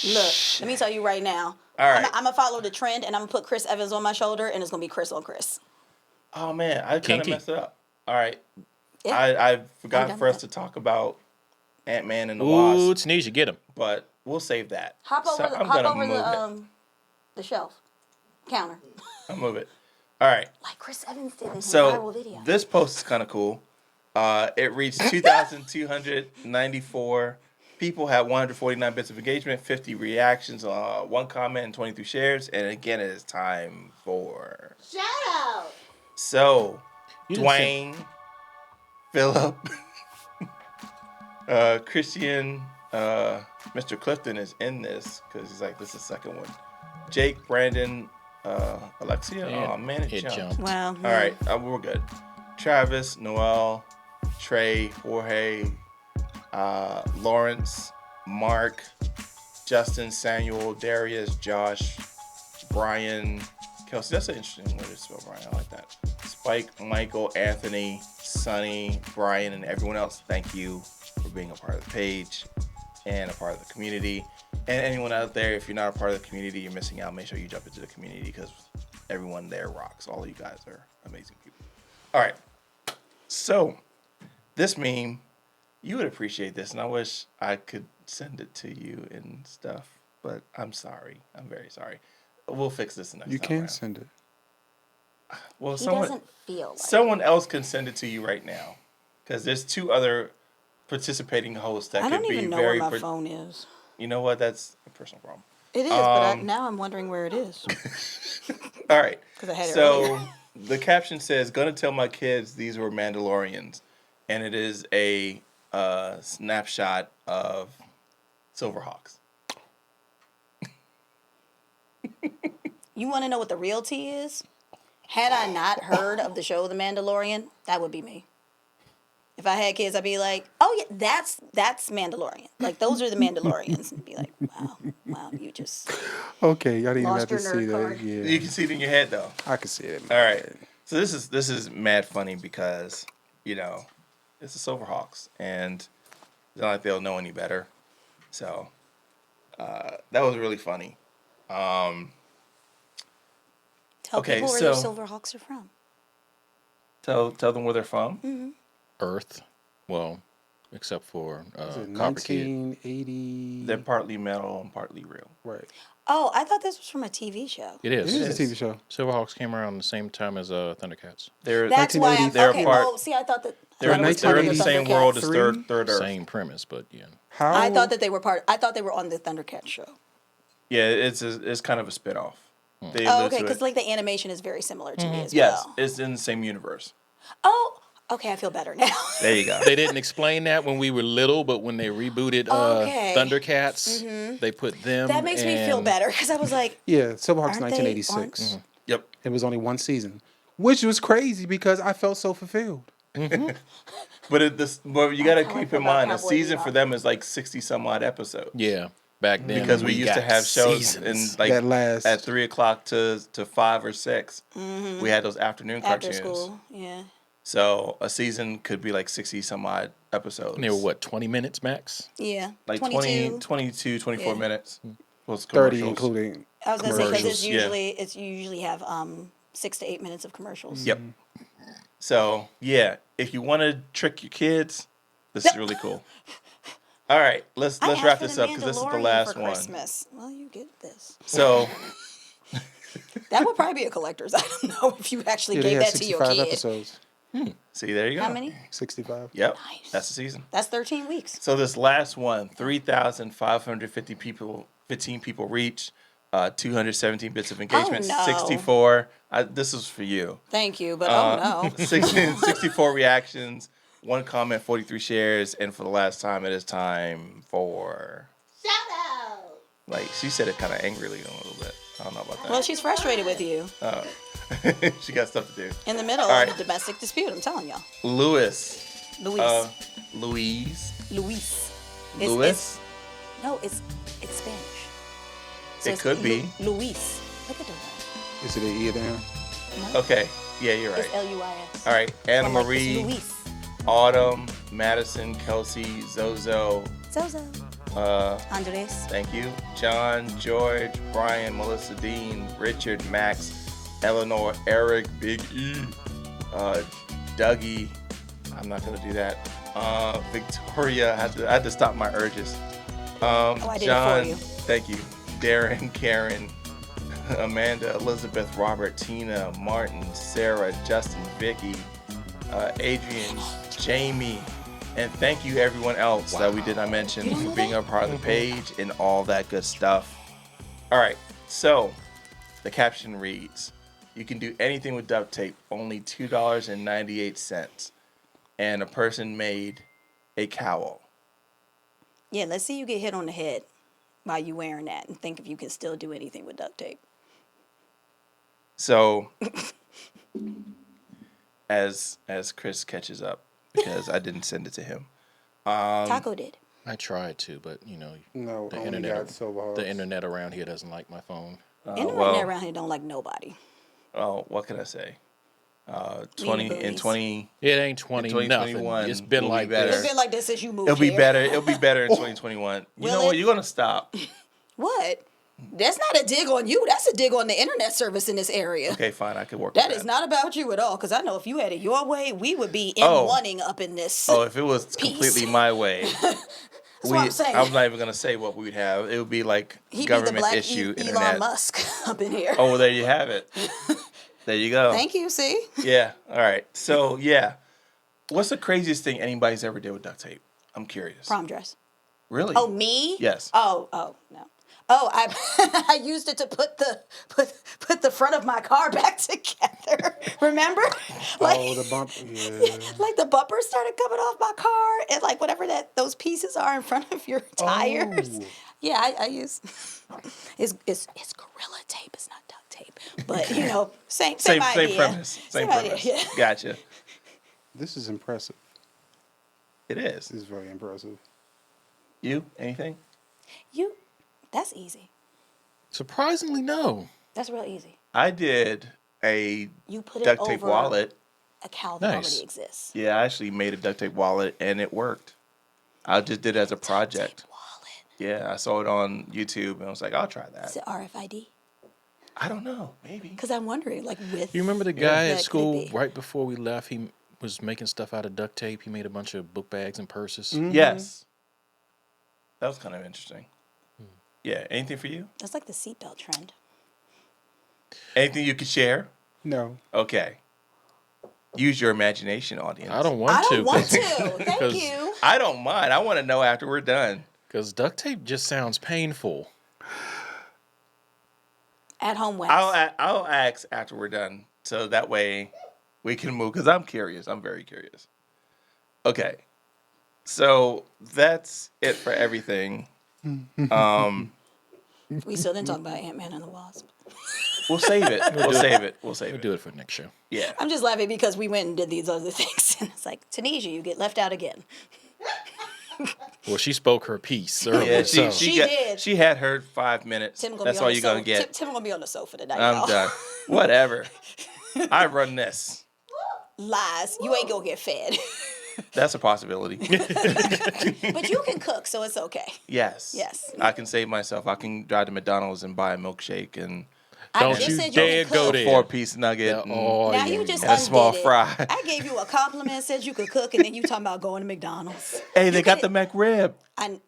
A: Look, let me tell you right now.
C: All right.
A: I'm going to follow the trend and I'm going to put Chris Evans on my shoulder and it's going to be Chris on Chris.
C: oh man, I kind of
D: Kinky.
C: messed it up. All right,
A: Yeah.
C: I
A: I'm
C: forgot
A: done
C: for us
A: with
C: to talk about Ant-Man and the
D: Ooh,
C: Wasp,
D: Tanisha, get him.
C: but we'll save that.
A: Hop
C: So
A: over,
C: I'm gonna move
A: the shelf counter.
C: I'll move it. All right.
A: Like Chris Evans did in his viral
C: So
A: video.
C: this post is kind of cool. It reached 2,294 people, had 149 bits of engagement, 50 reactions, 1 comment, and 23 shares. And again, it is time for.
E: Shout out.
C: So,
D: You didn't say-
C: Dwayne, Philip, Christian, Mr. Clifton is in this because he's like, this is the second one. Jake, Brandon, Alexia.
D: And
C: Oh man, it
D: it
C: jumped.
D: jumped.
A: Wow.
C: All right, we're good. Travis, Noel, Trey, Jorge, Lawrence, Mark, Justin, Samuel, Darius, Josh, Brian, Kelsey. That's an interesting way to spell Brian. I like that. Spike, Michael, Anthony, Sonny, Brian, and everyone else. Thank you for being a part of the page and a part of the community. And anyone out there, if you're not a part of the community, you're missing out. Make sure you jump into the community because everyone there rocks. All of you guys are amazing people. All right. So, this meme, you would appreciate this, and I wish I could send it to you and stuff, but I'm sorry. I'm very sorry. We'll fix this next
B: You
C: time.
B: can
C: around.
B: send it.
C: Well,
A: He
C: someone
A: doesn't feel like
C: someone else can send it to you right now, because there's 2 other participating hosts that
A: I
C: could
A: don't
C: be
A: even know
C: very.
A: where my phone is.
C: You know what? That's a personal problem.
A: It is, but now I'm wondering where it is.
C: All right.
A: 'Cause I had it
C: so
A: earlier.
C: the caption says, "Gonna tell my kids these were Mandalorians," and it is a snapshot of Silverhawks.
A: You want to know what the real tea is? Had I not heard of the show The Mandalorian, that would be me. If I had kids, I'd be like, oh yeah, that's Mandalorian. Like those are the Mandalorians. And be like, wow, you just
B: Okay, y'all didn't even
A: lost
B: have to
A: your
B: see
A: nerd
B: that.
A: card.
B: Yeah,
C: You can see it in your head though.
B: I can see it.
C: All right. So this is mad funny because it's the Silverhawks and it's not like they'll know any better. So that was really funny.
A: Tell
C: Okay,
A: people where their
C: so-
A: Silverhawks are from.
C: Tell them where they're from.
D: Earth, well, except for
B: Is it
D: Copper Kid.
B: 1980?
C: They're partly metal and partly real.
B: Right.
A: Oh, I thought this was from a TV show.
D: It
B: It
D: is.
B: is a TV show.
D: Silverhawks came around the same time as Thundercats.
C: They're
A: That's why I'm
B: 1980,
C: they're
A: okay.
C: part-
A: Oh, see, I thought that
C: they're,
A: I thought it was
C: they're
A: part
C: in
A: of
C: the same
A: Thundercats.
C: world as
B: Three?
C: Third Earth.
D: Same premise, but yeah.
B: How?
A: I thought that they were part. I thought they were on the Thundercats show.
C: Yeah, it's kind of a spinoff. They
A: Oh,
C: allude
A: okay,
C: to
A: because
C: it.
A: like the animation is very similar to me as
C: Yes,
A: well.
C: it's in the same universe.
A: Oh, okay, I feel better now.
C: There you go.
D: They didn't explain that when we were little, but when they rebooted
A: Okay.
D: Thundercats, they put them.
A: That makes me feel
D: and-
A: better because I was like,
B: Yeah, Silverhawks
A: Aren't they
B: 1986.
C: Yep.
B: It was only one season, which was crazy because I felt so fulfilled.
C: But you got to
A: how I
C: keep
A: feel
C: in
A: about
C: mind a
A: Cowboy
C: season
A: Bebop.
C: for them is like 60 some odd episodes.
D: Yeah, back then
C: Because we used to
D: got
C: have shows
D: seasons.
C: in like
B: That last-
C: at 3 o'clock to 5 or 6. We had those afternoon
A: after
C: cartoons.
A: school, yeah.
C: So a season could be like 60 some odd episodes.
D: And they were what, 20 minutes max?
A: Yeah,
C: Like
A: 22.
C: 22, 24
A: Yeah.
C: minutes. Plus
B: 30,
C: commercials.
B: including.
A: I was gonna say because
C: commercials, yeah.
A: it's usually have 6 to 8 minutes of commercials.
C: Yep. So yeah, if you want to trick your kids, this is really cool. All right, let's
A: I
C: wrap
A: asked for
C: this
A: the
C: up because this is the
A: Mandalorian
C: last
A: for
C: one.
A: Christmas. Well, you get this.
C: So
A: That would probably be a collector's item, though, if you actually
B: Yeah, they
A: gave
B: had
A: that to your
B: 65
A: kid.
B: episodes.
C: see, there you go.
A: How many?
B: 65.
C: Yep.
A: Nice.
C: That's the season.
A: That's 13 weeks.
C: So this last one, 3,550 people, 15 people reached, 217 bits of engagement,
A: no.
C: 64. This is for you.
A: Thank you, but oh no.
C: 64 reactions, 1 comment, 43 shares, and for the last time, it is time for.
E: Shout out.
C: Like she said it kind of angrily a little bit. I don't know about that.
A: Well, she's frustrated with you
C: She got stuff to do.
A: in the middle
C: All
A: of
C: right.
A: a domestic dispute. I'm telling y'all.
C: Luis.
A: Luis.
C: Louise.
A: Luis.
C: Luis.
A: No, it's Spanish. So
C: It
A: it's
C: could be.
A: Luis. Look at that.
B: Is it an E there?
C: Okay. Yeah, you're right.
A: It's Luis.
C: All right. Anna
A: I'm like,
C: Marie,
A: it's Luis.
C: Autumn, Madison, Kelsey, Zozo.
A: Zozo. Andres.
C: Thank you. John, George, Brian, Melissa Dean, Richard, Max, Eleanor, Eric, Big E, Dougie. I'm not gonna do that. Victoria. I had to stop my urges.
A: I did it for
C: John,
A: you.
C: thank you. Darren, Karen, Amanda, Elizabeth, Robert, Tina, Martin, Sarah, Justin, Vicky, Adrian, Jamie, and thank you everyone else that we did not mention for being a part of the page and all that good stuff. All right, so the caption reads, you can do anything with duct tape, only $2.98. And a person made a cowl.
A: Yeah, let's see you get hit on the head while you wearing that and think if you can still do anything with duct tape.
C: So as Chris catches up, because I didn't send it to him.
A: Taco did.
D: I tried to, but you know,
B: No,
D: the
B: only
D: internet,
B: got Silverhawks.
D: the internet around here doesn't like my phone.
A: Internet
C: well-
A: around here don't like nobody.
C: Oh, what can I say?
A: We
C: 20
A: need
C: in
A: booties.
C: 20
D: It ain't 20 nothing.
C: 2021
D: It's been
C: will be
D: like
C: better.
A: It's
D: this.
A: been like this since you moved
C: it'll be
A: here.
C: better. It'll be better in 2021. You
A: Will
C: know what?
A: it?
C: You're gonna stop.
A: What? That's not a dig on you. That's a dig on the internet service in this area.
C: Okay, fine. I could work.
A: That
C: with
A: is not about you at all. Because I know if you had it your way, we would be in
C: Oh.
A: wanting up in this.
C: Oh, if it was completely my way,
A: what I'm saying.
C: I'm not even gonna say what we would have. It would be like
A: He'd be the
C: government
A: black
C: issue
A: Elon
C: internet.
A: Musk up in here.
C: Oh, well, there you have it. There you go.
A: Thank you. See,
C: Yeah. All right. So yeah, what's the craziest thing anybody's ever did with duct tape? I'm curious.
A: prom dress.
C: Really?
A: Oh, me?
C: Yes.
A: Oh no. Oh, I I used it to put the front of my car back together. Remember? Like,
B: Oh, the bump. Yeah.
A: like the bumpers started coming off my car, and like whatever those pieces are in front of your tires.
B: Oh.
A: Yeah, I use it's Gorilla Tape. It's not duct tape, but you know, same idea.
C: Same premise. Same
A: idea,
C: premise.
A: yeah.
C: Gotcha.
B: This is impressive.
C: It is.
B: This is very impressive.
C: You? Anything?
A: That's easy.
D: Surprisingly, no.
A: That's real easy.
C: I did a
A: You put it
C: duct tape
A: over
C: wallet.
A: a cow that
D: Nice.
A: already exists.
C: Yeah, I actually made a duct tape wallet and it worked. I just did it as a project.
A: Wallet.
C: Yeah, I saw it on YouTube and I was like, I'll try
A: Is
C: that.
A: it RFID?
C: I don't know, maybe.
A: Because I'm wondering, like, with.
D: You remember the guy
A: Yeah,
D: at
A: could it
D: school
A: be?
D: right before we left? He was making stuff out of duct tape. He made a bunch of book bags and purses.
C: Yes. That was kind of interesting. Yeah, anything for you?
A: That's like the seatbelt trend.
C: Anything you could share?
B: No.
C: Okay. Use your imagination, audience.
D: I don't want
A: I
D: to.
A: don't want to. Thank
D: 'cause-
A: you.
C: I don't mind. I want to know after we're done.
D: Because duct tape just sounds painful.
A: At home wax.
C: I'll ask after we're done, so that way we can move. Because I'm curious. I'm very curious. Okay, so that's it for everything.
A: We still didn't talk about Ant-Man and the Wasp.
C: We'll save it. We'll save it. We'll save
D: We'll
C: it.
D: do it for next show.
C: Yeah.
A: I'm just laughing because we went and did these other things. And it's like, Tunisia, you get left out again.
D: Well, she spoke her piece earlier.
C: Yeah.
D: so.
A: She did.
C: She had her 5 minutes.
A: Tim gonna
C: That's
A: be on
C: all
A: the
C: you're gonna
A: sofa.
C: get.
A: Tim gonna be on the sofa tonight,
C: I'm
A: y'all.
C: done. Whatever. I run this.
A: Lies. You ain't gonna get fed.
C: That's a possibility.
A: But you can cook, so it's okay.
C: Yes.
A: Yes.
C: I can save myself. I can drive to McDonald's and buy a milkshake and
D: Don't
A: just
D: you
A: said
D: dare
A: can
D: go
A: cook.
D: there.
C: 4-piece nugget.
D: Yeah,
C: and-
D: oh,
A: Now
D: yeah,
A: you just
C: And a small
A: undid it.
C: fry.
A: I gave you a compliment, said you could cook, and then you talking about going to McDonald's.
C: Hey, they
A: You
C: got the
A: could-
C: McRib.
A: And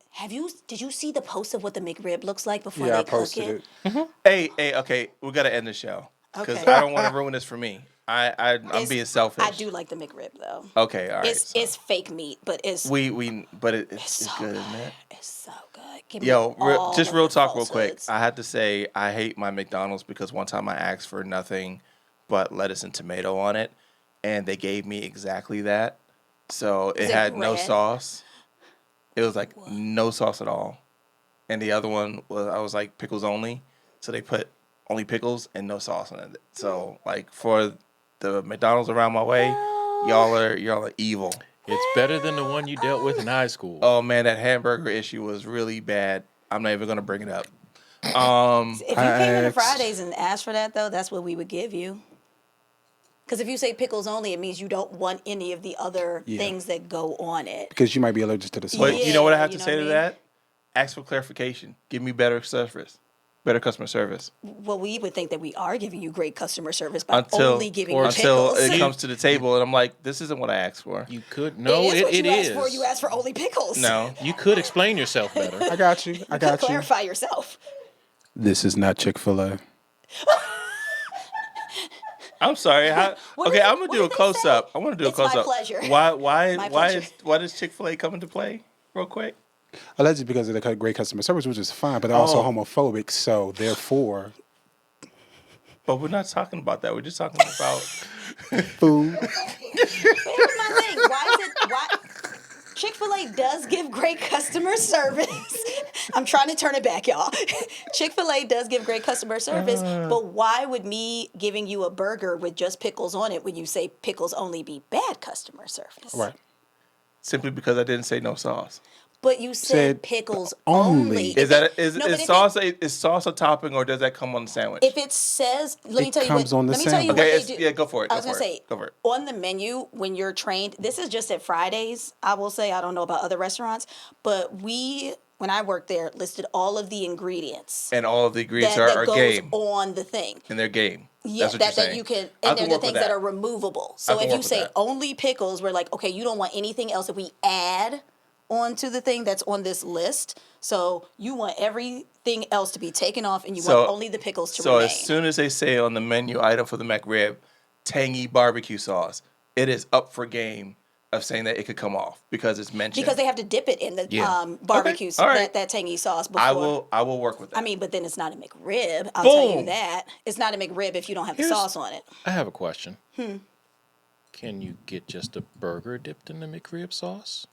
A: did you see the post of what the McRib looks like before
B: Yeah,
A: they
B: I posted
A: cook
B: it.
C: Hey, okay, we gotta end the show because
A: Okay.
C: I don't want to ruin this for me. I'm
A: It's-
C: being selfish.
A: I do like the McRib though.
C: Okay, all right.
A: It's fake meat, but it's
C: but it's
A: so
C: good,
A: good.
C: isn't it?
A: It's so good. Give me
C: Yo,
A: all
C: just
A: of
C: real
A: the
C: talk, real quick.
A: falsehoods.
C: I had to say I hate my McDonald's because one time I asked for nothing but lettuce and tomato on it, and they gave me exactly that. So it
A: it
C: had no
A: bread?
C: sauce. It was like no sauce at all. And the other one was I was like pickles only. So they put only pickles and no sauce on it. So like for the McDonald's around my way, y'all are evil.
D: It's better than the one you dealt with in high school.
C: Oh man, that hamburger issue was really bad. I'm not even gonna bring it up.
A: If you came into
B: asked-
A: Fridays and asked for that though, that's what we would give you. Because if you say pickles only, it means you don't want any of the other
B: Yeah.
A: things that go on it.
B: Because you might be allergic to the sauce.
C: But you know what I have
A: you
C: to
A: know
C: say
A: what
C: to
A: I mean?
C: that? Ask for clarification. Give me better service, better customer service.
A: Well, we would think that we are giving you great customer service by
C: Until
A: only giving you
C: until
A: pickles.
C: it comes to the table and I'm like, this isn't what I asked for.
D: You could no,
A: it is what
D: it
A: you
D: is.
A: asked for. You asked for only pickles.
C: No.
D: You could explain yourself better.
B: I got you. I got you.
A: Clarify yourself.
B: This is not Chick-fil-A.
C: I'm sorry.
A: What
C: Okay,
A: did-
C: I'm gonna
A: what
C: do a
A: did they
C: close
A: say?
C: up. I want to do
A: It's
C: a
A: my
C: close up.
A: pleasure.
C: Why
A: My pleasure.
C: why does Chick-fil-A come into play? Real quick.
B: Allegedly because of the great customer service, which is fine, but they're also
C: Oh.
B: homophobic. So therefore,
C: But we're not talking about that. We're just talking about
B: food.
A: But here's my thing. Why Chick-fil-A does give great customer service. I'm trying to turn it back, y'all. Chick-fil-A does give great customer service, but why would me giving you a burger with just pickles on it when you say pickles only be bad customer service?
B: Right.
C: simply because I didn't say no sauce.
A: But you said
B: Said
A: pickles
B: only.
A: only.
C: Is
A: No, but if
C: sauce a topping or does that come on the sandwich?
A: If it says, let me
B: It
A: tell you
B: comes
A: what.
B: on the
A: Let me tell you
B: sandwich.
A: what
C: Okay,
A: they do.
C: yeah, go for it.
A: I was gonna say,
C: Go for it.
A: on the menu when you're trained. This is just at Fridays. I will say I don't know about other restaurants, but when I worked there, listed all of the ingredients
C: And all of the ingredients
A: that
C: are
A: goes
C: game.
A: on the thing.
C: In their game.
A: Yeah,
C: That's what you're
A: that
C: saying.
A: you can,
C: I
A: and
C: can
A: they're the
C: work with
A: things that
C: that.
A: are removable. So
C: can
A: if you
C: work with
A: say
C: that.
A: only pickles, we're like, okay, you don't want anything else that we add onto the thing that's on this list. So you want everything else to be taken off, and you want only the pickles to
C: So
A: remain.
C: as soon as they say on the menu item for the McRib, tangy barbecue sauce, it is up for game of saying that it could come off because it's mentioned.
A: Because they have to dip it in the
D: Yeah.
A: barbecue
C: Okay, all right.
A: that tangy sauce before.
C: I will work with that.
A: I mean, but then it's not a McRib. I'll tell you
C: Boom.
A: that. It's not a McRib if you don't have the
D: Here's-
A: sauce on it.
D: I have a question. Can you get just a burger dipped in the McRib sauce?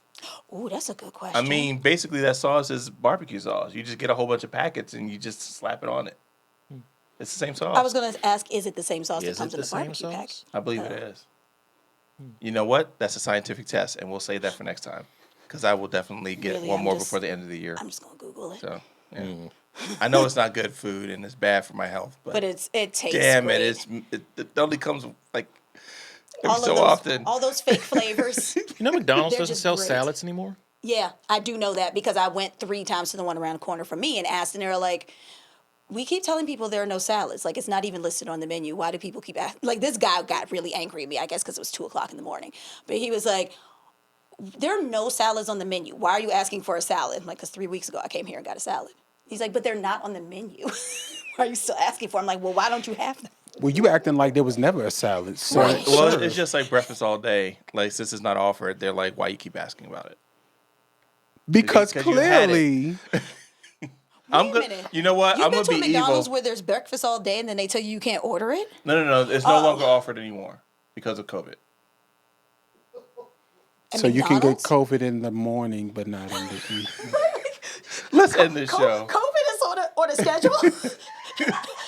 A: Ooh, that's a good question.
C: I mean, basically that sauce is barbecue sauce. You just get a whole bunch of packets and you just slap it on it. It's the same sauce.
A: I was going to ask, is it the same sauce
D: Is
A: that comes
D: it
A: in
D: the
A: the
D: same
A: barbecue pack?
D: sauce?
C: I believe it is. You know what? That's a scientific test, and we'll save that for next time. Because I will definitely get
A: Really,
C: one
A: I'm
C: more
A: just-
C: before the end of the year.
A: I'm just gonna Google it.
C: So, yeah. I know it's not good food and it's bad for my health,
A: But it tastes
C: damn
A: great.
C: it only comes like every
A: all
C: so
A: of those,
C: often.
A: all those fake flavors.
D: You know, McDonald's
A: They're
D: doesn't
A: just
D: sell
A: great.
D: salads anymore.
A: Yeah, I do know that because I went 3 times to the one around the corner from me and asked, and they were like, "We keep telling people there are no salads. Like, it's not even listed on the menu. Why do people keep asking?" Like, this guy got really angry at me, I guess, because it was 2:00 in the morning. But he was like, "There are no salads on the menu. Why are you asking for a salad?" I'm like, "Because 3 weeks ago I came here and got a salad." He's like, "But they're not on the menu. Why are you still asking for them?" I'm like, "Well, why don't you have them?"
B: Well, you acting like there was never a salad. So,
A: Right.
C: Well,
B: sure.
C: it's just like breakfast all day. Like, since it's not offered, they're like, why you keep asking about it?
B: because
C: because you had it.
B: clearly,
C: I'm
A: Wait a
C: good.
A: minute.
C: You know what?
A: You've
C: I'm
A: been
C: gonna
A: to a
C: be evil.
A: McDonald's where there's breakfast all day and then they tell you can't order it?
C: No. It's no
A: Oh.
C: longer offered anymore because of COVID.
A: At
B: so you can get
A: McDonald's?
B: COVID in the morning, but not in the evening.
C: Let's end this show
A: COVID is on the schedule.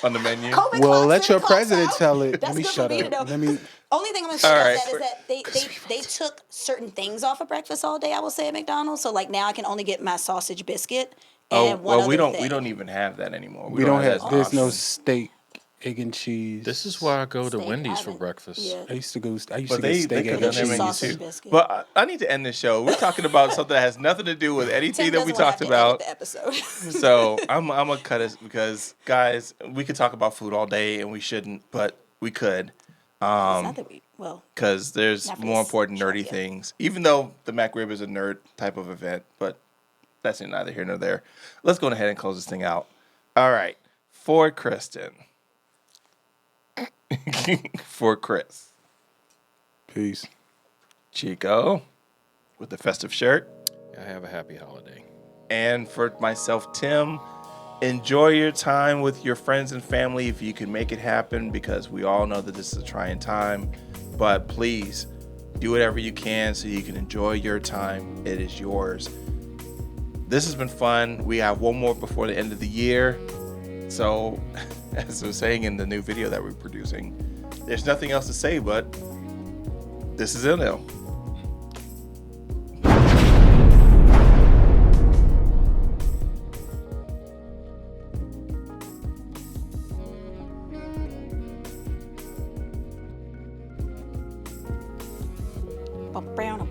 C: on the menu.
A: COVID
B: Well,
A: clocks
B: let
A: in,
B: your
A: clocks
B: president
A: out.
B: tell it.
A: That's
B: Let me
A: good
B: shut
A: for me to know.
B: up. Let me.
A: Only thing I'm gonna say
C: All
A: about
C: right.
A: that is that they took certain things off of breakfast all day. I will say at McDonald's. So like now I can only get my sausage biscuit and
C: Oh
A: one
C: well,
A: other
C: we don't
A: thing.
C: we don't even have that anymore.
B: We don't
C: that as
B: have.
C: an
B: There's no
C: option.
B: steak, egg and cheese.
D: This is why I go to
A: Steak, I
D: Wendy's for
A: haven't-
D: breakfast.
A: Yeah.
B: I used to go. I used
C: But
B: to
C: they
B: get steak,
C: could
B: egg,
C: have
B: and
C: done their menu
A: sausage
C: too.
A: biscuit.
C: But I need to end this show. We're talking about something that has nothing to do with anything
A: Tim
C: that we
A: doesn't wanna
C: talked
A: have to edit
C: about.
A: the episode.
C: So I'm gonna cut it because guys, we could talk about food all day and we shouldn't, but we could
A: It's not that we
C: because there's
A: Not for
C: more
A: this
C: important
A: show,
C: nerdy
A: yeah.
C: things. Even though the McRib is a nerd type of event, but that's neither here nor there. Let's go ahead and close this thing out. All right, for Kristen, for Chris,
B: Peace.
C: Chico, with the festive shirt.
D: I have a happy holiday.
C: And for myself, Tim, enjoy your time with your friends and family if you can make it happen, because we all know that this is a trying time. But please do whatever you can so you can enjoy your time. It is yours. This has been fun. We have one more before the end of the year. So, as I was saying in the new video that we're producing, there's nothing else to say but this is ILNL.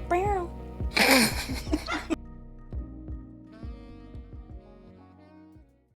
A: Brown.